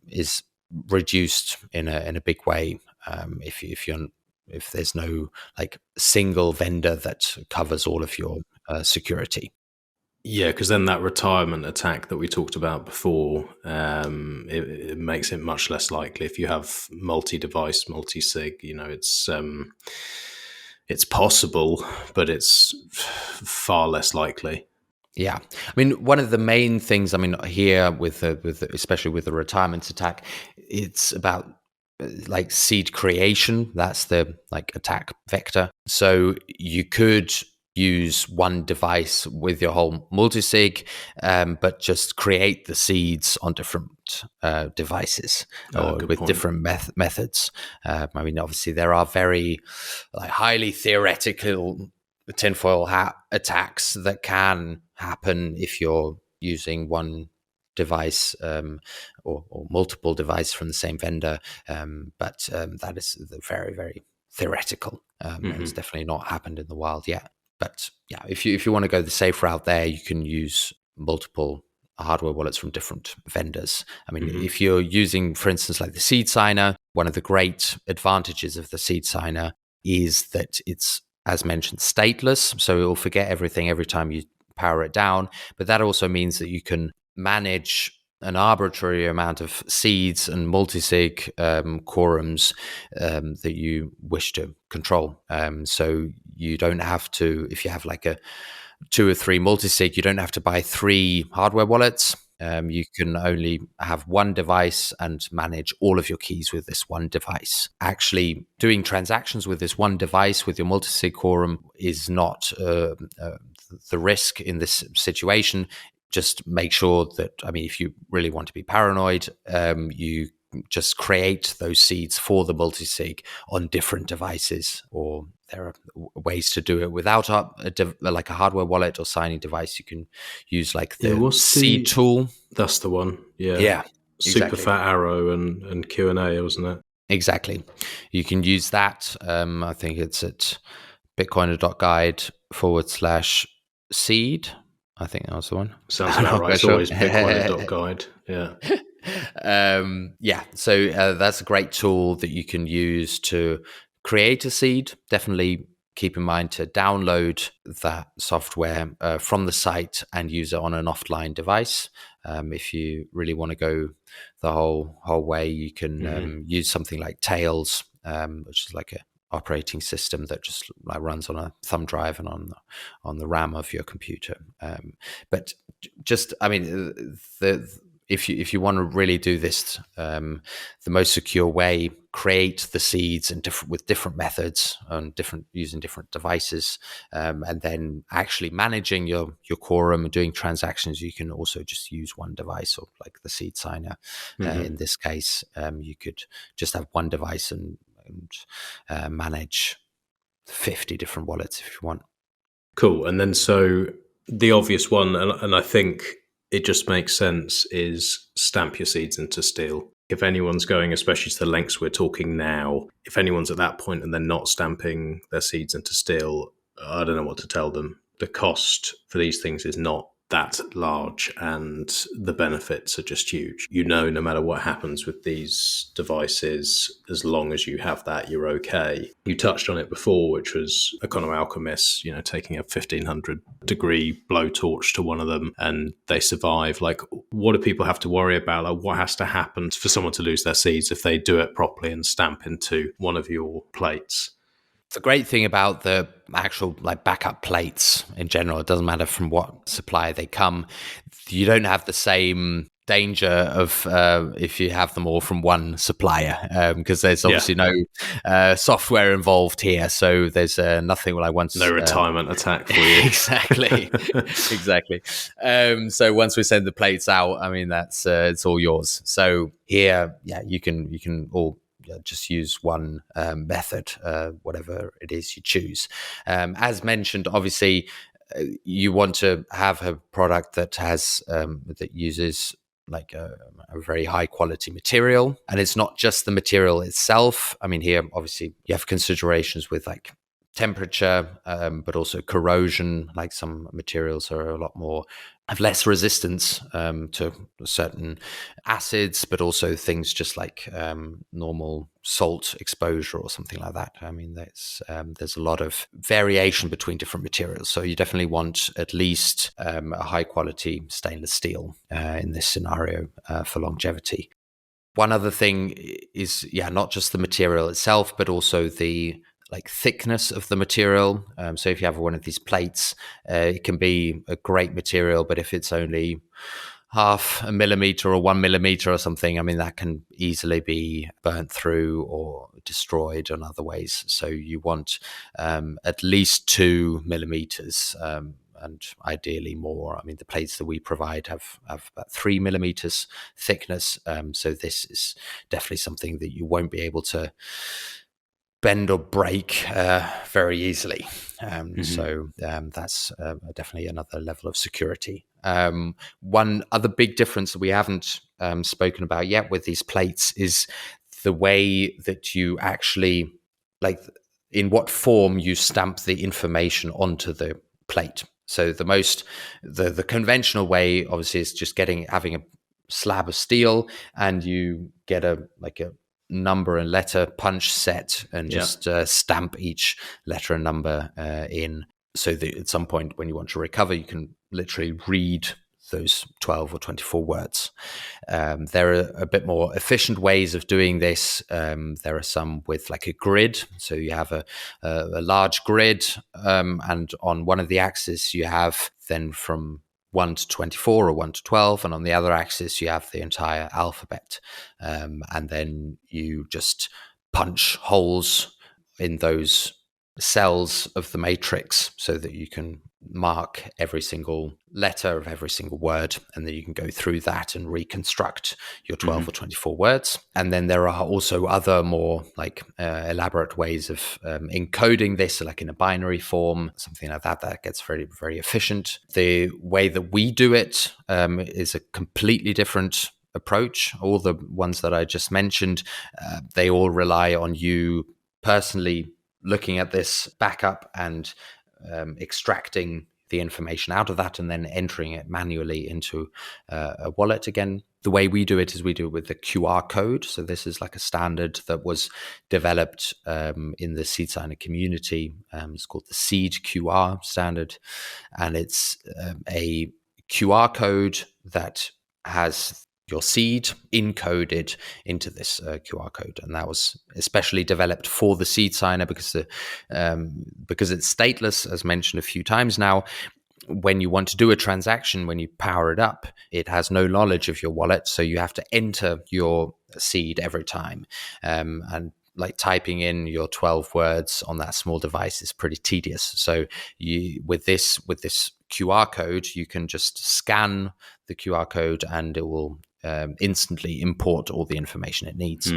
is reduced in a big way, if there's no like single vendor that covers all of your security. Yeah, because then that retirement attack that we talked about before, it makes it much less likely. If you have multi-device, multi-sig, it's possible, but it's far less likely. Yeah, I mean, one of the main things, I mean, here with especially with the retirement attack, it's about like seed creation. That's the like attack vector. So you could use one device with your whole multisig, but just create the seeds on different devices or with point. different methods. I mean, obviously there are very like highly theoretical tinfoil hat attacks that can happen if you're using one device, or multiple devices from the same vendor, but that is very, very theoretical, and it's definitely not happened in the wild yet. But yeah, if you want to go the safe route there, you can use multiple hardware wallets from different vendors. I mean, if you're using, for instance, like the seed signer, one of the great advantages of the seed signer is that it's, as mentioned, stateless. So it will forget everything every time you power it down. But that also means that you can manage an arbitrary amount of seeds and multisig quorums that you wish to control. So you don't have to, if you have like a 2 or 3 multisig, you don't have to buy 3 hardware wallets. You can only have one device and manage all of your keys with this one device. Actually, doing transactions with this one device with your multisig quorum is not the risk in this situation. Just make sure that, I mean, if you really want to be paranoid, you just create those seeds for the multisig on different devices, or there are ways to do it without like a hardware wallet or signing device. You can use like the seed tool. That's the one. Yeah. Yeah. Super Exactly. Fat Arrow and Q&A, wasn't it? Exactly. You can use that. I think it's at bitcoiner.guide/seed. I think that was the one. Sounds about right. It's always bitcoiner.guide. Yeah. So that's a great tool that you can use to create a seed. Definitely keep in mind to download that software from the site and use it on an offline device. If you really want to go the whole way, you can use something like Tails, which is like a operating system that just like runs on a thumb drive and on the RAM of your computer. But just, I mean, if you want to really do this the most secure way, create the seeds and with different methods and using different devices, and then actually managing your quorum and doing transactions. You can also just use one device, or like the seed signer. In this case, you could just have one device and manage 50 different wallets if you want. Cool. And then so the obvious one, and I think it just makes sense, is stamp your seeds into steel. If anyone's going, especially to the lengths we're talking now, if anyone's at that point and they're not stamping their seeds into steel, I don't know what to tell them. The cost for these things is not that large, and the benefits are just huge. No matter what happens with these devices, as long as you have that, you're okay. You touched on it before, which was Alchemist, taking a 1500 degree blowtorch to one of them and they survive. Like, what do people have to worry about? Like, what has to happen for someone to lose their seeds if they do it properly and stamp into one of your plates? The great thing about the actual like backup plates in general, it doesn't matter from what supplier they come, you don't have the same danger of if you have them all from one supplier, because there's obviously no software involved here, so there's nothing like once no retirement attack for you. exactly. So once we send the plates out, I mean, that's it's all yours. So here, you can all just use one method, whatever it is you choose. As mentioned, obviously, you want to have a product that has that uses like a very high quality material, and it's not just the material itself. I mean, here obviously you have considerations with like temperature, but also corrosion. Like some materials are a lot more, have less resistance to certain acids, but also things just like normal salt exposure or something like that. I mean, there's a lot of variation between different materials. So you definitely want at least a high quality stainless steel in this scenario for longevity. One other thing is, not just the material itself, but also the like thickness of the material. So if you have one of these plates, it can be a great material, but if it's only 0.5 millimeter or 1 millimeter or something, I mean, that can easily be burnt through or destroyed in other ways. So you want at least 2 millimeters, and ideally more. I mean, the plates that we provide have about 3 millimeters thickness. So this is definitely something that you won't be able to bend or break very easily. So that's definitely another level of security. One other big difference that we haven't spoken about yet with these plates is the way that you actually, like, in what form you stamp the information onto the plate. So the conventional way, obviously, is just having a slab of steel, and you get a number and letter punch set and just stamp each letter and number in, so that at some point when you want to recover, you can literally read those 12 or 24 words. There are a bit more efficient ways of doing this. There are some with like a grid. So you have a large grid, and on one of the axes you have then from 1 to 24 or 1 to 12, and on the other axis you have the entire alphabet, and then you just punch holes in those cells of the matrix so that you can mark every single letter of every single word, and then you can go through that and reconstruct your 12 or 24 words. And then there are also other more like elaborate ways of encoding this, like in a binary form, something like that gets very, very efficient. The way that we do it is a completely different approach. All the ones that I just mentioned, they all rely on you personally looking at this backup and extracting the information out of that and then entering it manually into a wallet again. The way we do it is we do it with the QR code. So this is like a standard that was developed in the seed signer community. It's called the Seed QR standard, and it's a QR code that has your seed encoded into this QR code, and that was especially developed for the seed signer because it's stateless, as mentioned a few times now. When you want to do a transaction, when you power it up, it has no knowledge of your wallet, so you have to enter your seed every time, and like typing in your 12 words on that small device is pretty tedious. So with this QR code, you can just scan the QR code and it will instantly import all the information it needs.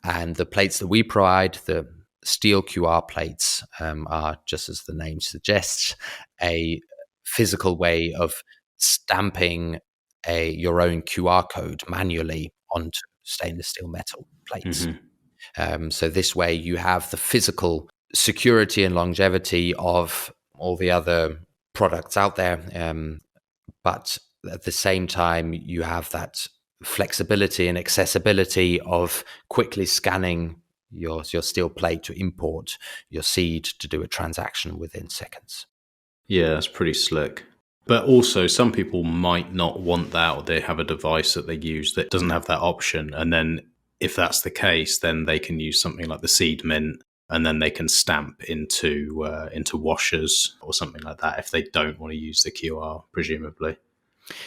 And the plates that we provide, the steel QR plates, are, just as the name suggests, a physical way of stamping your own QR code manually onto stainless steel metal plates. So this way you have the physical security and longevity of all the other products out there, but at the same time you have that flexibility and accessibility of quickly scanning your steel plate to import your seed to do a transaction within seconds. Yeah, that's pretty slick. But also, some people might not want that, or they have a device that they use that doesn't have that option. And then if that's the case, then they can use something like the seed mint, and then they can stamp into washers or something like that if they don't want to use the QR, presumably.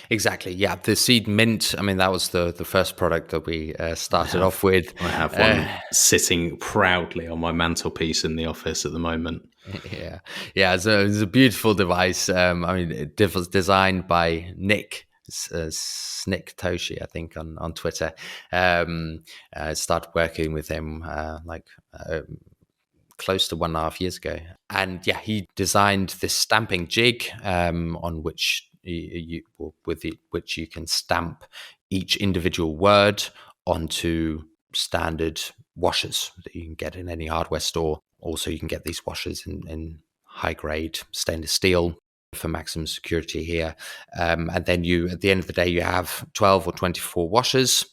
Exactly. Yeah. The seed mint, I mean, that was the first product that we started off with. I have one sitting proudly on my mantelpiece in the office at the moment. Yeah. Yeah. It's a beautiful device. I mean, it was designed by Nick. Snick Toshi, I think, on Twitter. I started working with him close to 1.5 years ago. And yeah, he designed this stamping jig on which which you can stamp each individual word onto standard washers that you can get in any hardware store. Also, you can get these washers in high grade stainless steel for maximum security here. And then at the end of the day, you have 12 or 24 washers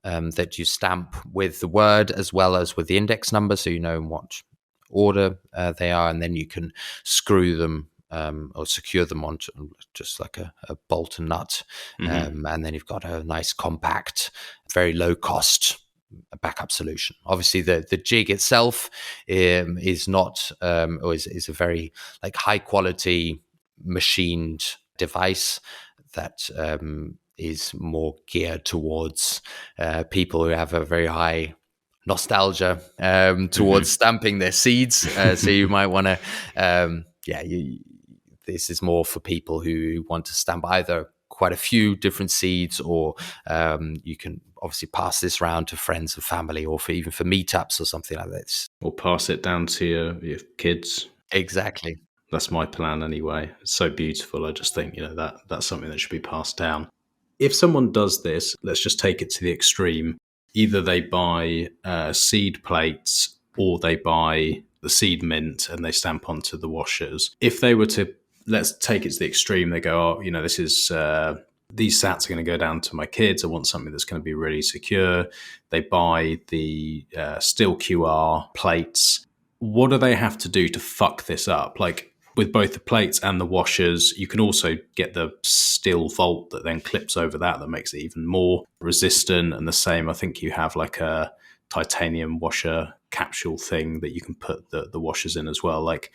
that you stamp with the word as well as with the index number, so you know in what order they are, and then you can screw them or secure them onto just like a bolt and nut. And then you've got a nice compact, very low cost backup solution. Obviously the jig itself is not or is a very like high quality machined device that is more geared towards people who have a very high nostalgia towards stamping their seeds. So you might want to this is more for people who want to stamp either quite a few different seeds, or you can obviously pass this around to friends and family, or even for meetups or something like this. Or pass it down to your kids. Exactly. That's my plan anyway. It's so beautiful. I just think, that's something that should be passed down. If someone does this, let's just take it to the extreme. Either they buy seed plates or they buy the seed mint and they stamp onto the washers. If they were to, let's take it to the extreme, they go, this is, these sats are going to go down to my kids. I want something that's going to be really secure. They buy the steel QR plates. What do they have to do to fuck this up? Like with both the plates and the washers, you can also get the steel vault that then clips over that makes it even more resistant. And the same, I think you have like a titanium washer capsule thing that you can put the washers in as well. Like,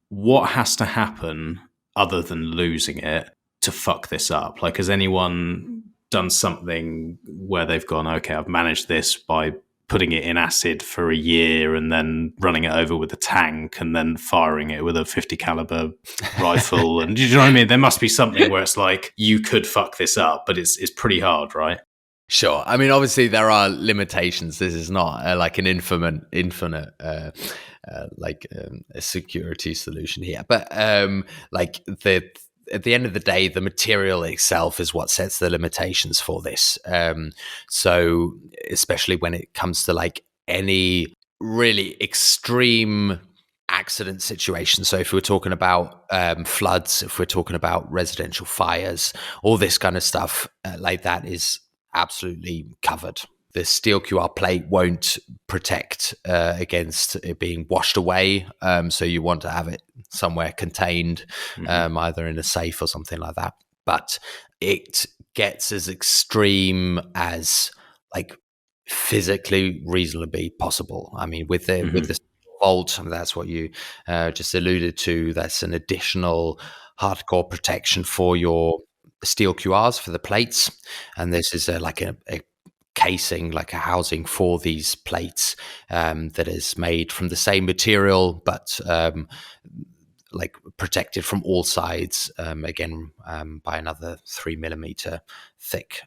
what has to happen other than losing it to fuck this up? Like, has anyone done something where they've gone, okay, I've managed this by putting it in acid for a year and then running it over with a tank and then firing it with a 50 caliber rifle? And do you know what I mean? There must be something where it's like, you could fuck this up, but it's pretty hard, right? Sure. I mean, obviously there are limitations. This is not like an infinite a security solution here. But at the end of the day, the material itself is what sets the limitations for this. So especially when it comes to like any really extreme accident situation. So if we're talking about floods, if we're talking about residential fires, all this kind of stuff like that is absolutely covered. The steel QR plate won't protect against it being washed away. So you want to have it somewhere contained, either in a safe or something like that. But it gets as extreme as like physically reasonably possible. I mean, with the vault, and that's what you just alluded to. That's an additional hardcore protection for your steel QRs for the plates, and this is like a casing, like a housing for these plates that is made from the same material, but like protected from all sides, again by another 3 mm thick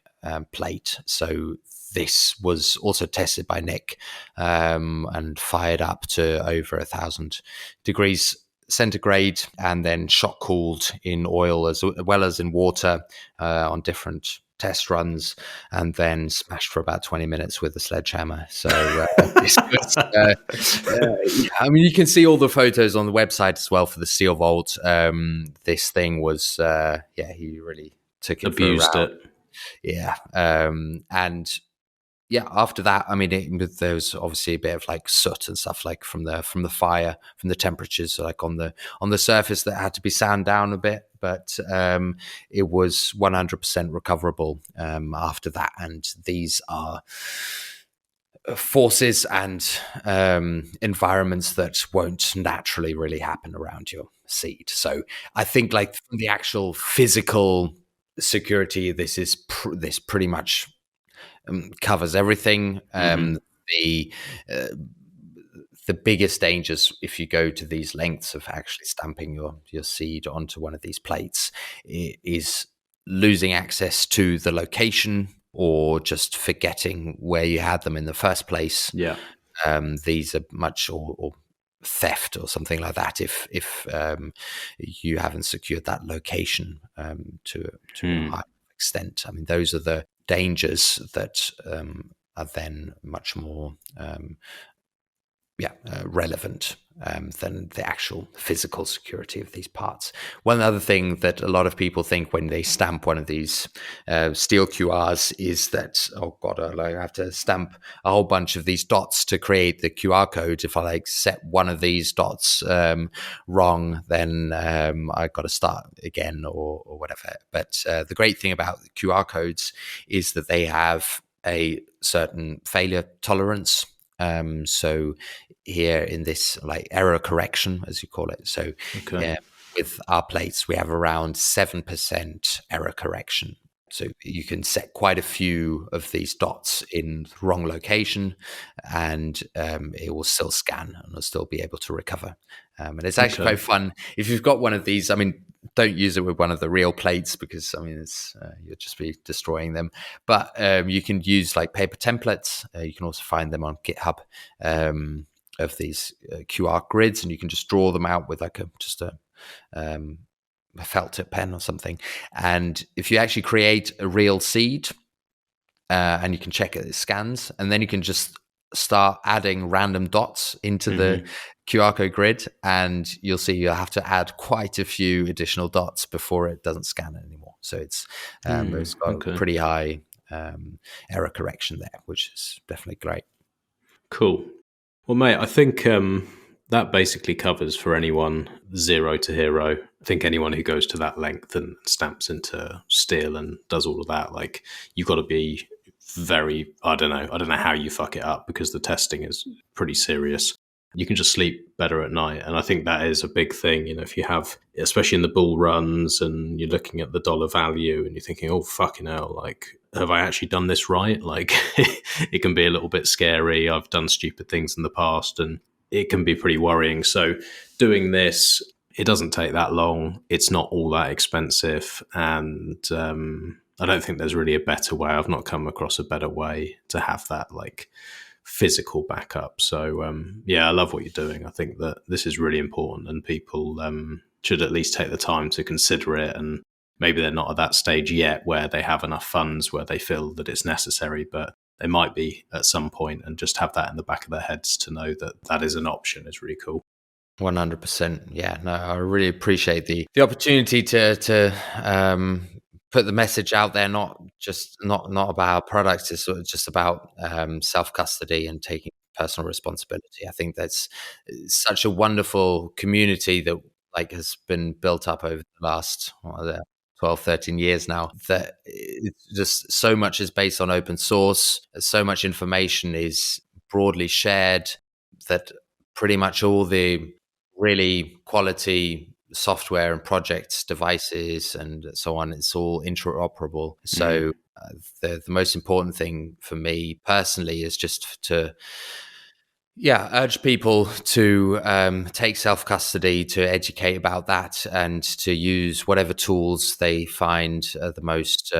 plate. So this was also tested by Nick and fired up to over 1,000 degrees centigrade, and then shock cooled in oil as well as in water on different test runs, and then smashed for about 20 minutes with a sledgehammer. So this was, I mean, you can see all the photos on the website as well for the steel vault. This thing was, he really took it, abused for a round. it. Yeah, and yeah, after that, I mean, there was obviously a bit of like soot and stuff, like from the fire, from the temperatures, like on the surface that had to be sanded down a bit. But it was 100% recoverable after that. And these are forces and environments that won't naturally really happen around your seed. So I think, like, from the actual physical security, this pretty much covers everything. The biggest dangers, if you go to these lengths of actually stamping your seed onto one of these plates, is losing access to the location or just forgetting where you had them in the first place. Yeah. These are much or theft or something like that if you haven't secured that location to a high extent. I mean, those are the dangers that are then much more relevant than the actual physical security of these parts. One other thing that a lot of people think when they stamp one of these steel QRs is that, oh God, I have to stamp a whole bunch of these dots to create the QR code. If I like set one of these dots wrong, then I've got to start again or whatever. But the great thing about the QR codes is that they have a certain failure tolerance. So here in this, like, error correction, as you call it. So with our plates, we have around 7% error correction. So you can set quite a few of these dots in the wrong location, and it will still scan and it'll still be able to recover. And it's actually quite fun. If you've got one of these, I mean, don't use it with one of the real plates because, I mean, you'll just be destroying them. But you can use like paper templates. You can also find them on GitHub of these QR grids, and you can just draw them out with like a felt tip pen or something. And if you actually create a real seed, and you can check it scans, and then you can just start adding random dots into the QR code grid, and you'll see you'll have to add quite a few additional dots before it doesn't scan it anymore. So it's got pretty high error correction there, which is definitely great. Cool. Well, mate, I think that basically covers for anyone zero to hero. I think anyone who goes to that length and stamps into steel and does all of that, like, you've got to be very, I don't know how you fuck it up, because the testing is pretty serious. You can just sleep better at night. And I think that is a big thing. You know, if you have, especially in the bull runs and you're looking at the dollar value and you're thinking, oh, fucking hell, like, have I actually done this right? Like, it can be a little bit scary. I've done stupid things in the past and it can be pretty worrying. So doing this, it doesn't take that long. It's not all that expensive. And I don't think there's really a better way. I've not come across a better way to have that, like, physical backup. So I love what you're doing. I think that this is really important, and people should at least take the time to consider it. And maybe they're not at that stage yet where they have enough funds where they feel that it's necessary, but they might be at some point, and just have that in the back of their heads to know that that is an option is really cool. 100%. Yeah, no, I really appreciate the opportunity to put the message out there, not about our products. It's sort of just about self custody and taking personal responsibility. I think that's such a wonderful community that has been built up over the last 12, 13 years now, that it's just so much is based on open source. So much information is broadly shared, that pretty much all the really quality software and projects, devices, and so on, it's all interoperable. So the most important thing for me personally is just to urge people to take self-custody, to educate about that, and to use whatever tools they find the most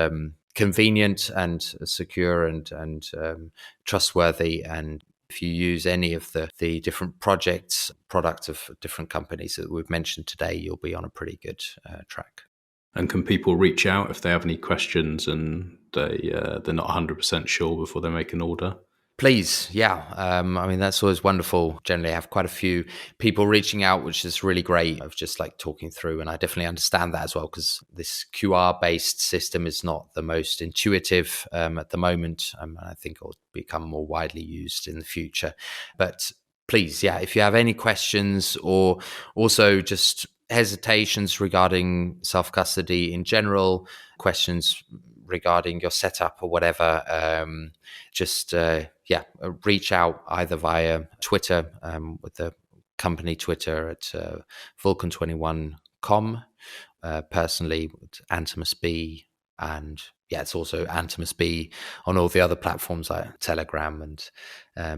convenient and secure and trustworthy. And if you use any of the different products of different companies that we've mentioned today, you'll be on a pretty good track. And can people reach out if they have any questions and they're not 100% sure before they make an order? Please, yeah. I mean, that's always wonderful. Generally, I have quite a few people reaching out, which is really great, of just talking through. And I definitely understand that as well, because this QR-based system is not the most intuitive at the moment. I think it will become more widely used in the future. But please, yeah, if you have any questions or also just hesitations regarding self-custody in general, questions regarding your setup or whatever, reach out either via Twitter, with the company Twitter at Vulcan21.com, personally with Antomous B, and it's also Antomous B on all the other platforms like Telegram and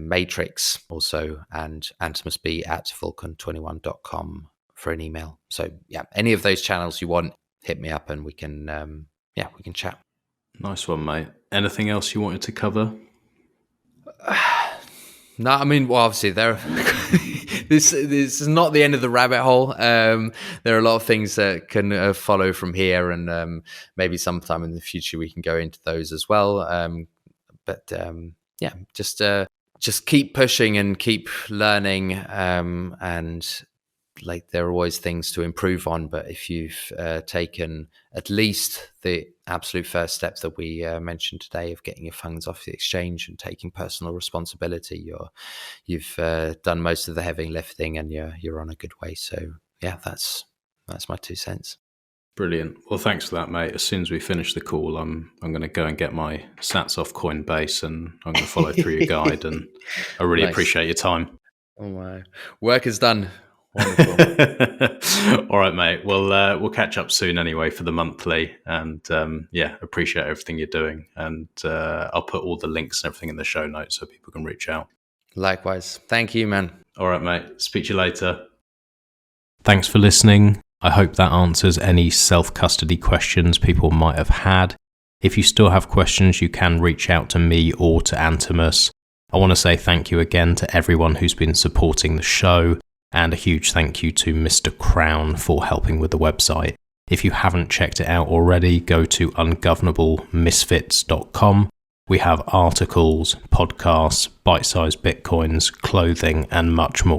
Matrix also, and Antomous B at Vulcan21.com for an email. So any of those channels you want, hit me up and we can chat. Nice one, mate. Anything else you wanted to cover? No, I mean, well, obviously this is not the end of the rabbit hole. There are a lot of things that can follow from here, and maybe sometime in the future we can go into those as well. Just keep pushing and keep learning, and there are always things to improve on. But if you've taken at least the absolute first steps that we mentioned today of getting your funds off the exchange and taking personal responsibility, you've done most of the heavy lifting, and you're on a good way. So that's my 2 cents. Brilliant. Well, thanks for that, mate. As soon as we finish the call, I'm going to go and get my sats off Coinbase, and I'm going to follow through your guide. And I really appreciate your time. Oh my, work is done. Wonderful. All right, mate. Well, we'll catch up soon anyway for the monthly, and appreciate everything you're doing. And I'll put all the links and everything in the show notes so people can reach out. Likewise. Thank you, man. All right, mate. Speak to you later. Thanks for listening. I hope that answers any self-custody questions people might have had. If you still have questions, you can reach out to me or to Antomous. I want to say thank you again to everyone who's been supporting the show, and a huge thank you to Mr. Crown for helping with the website. If you haven't checked it out already, go to ungovernablemisfits.com. We have articles, podcasts, bite-sized bitcoins, clothing, and much more.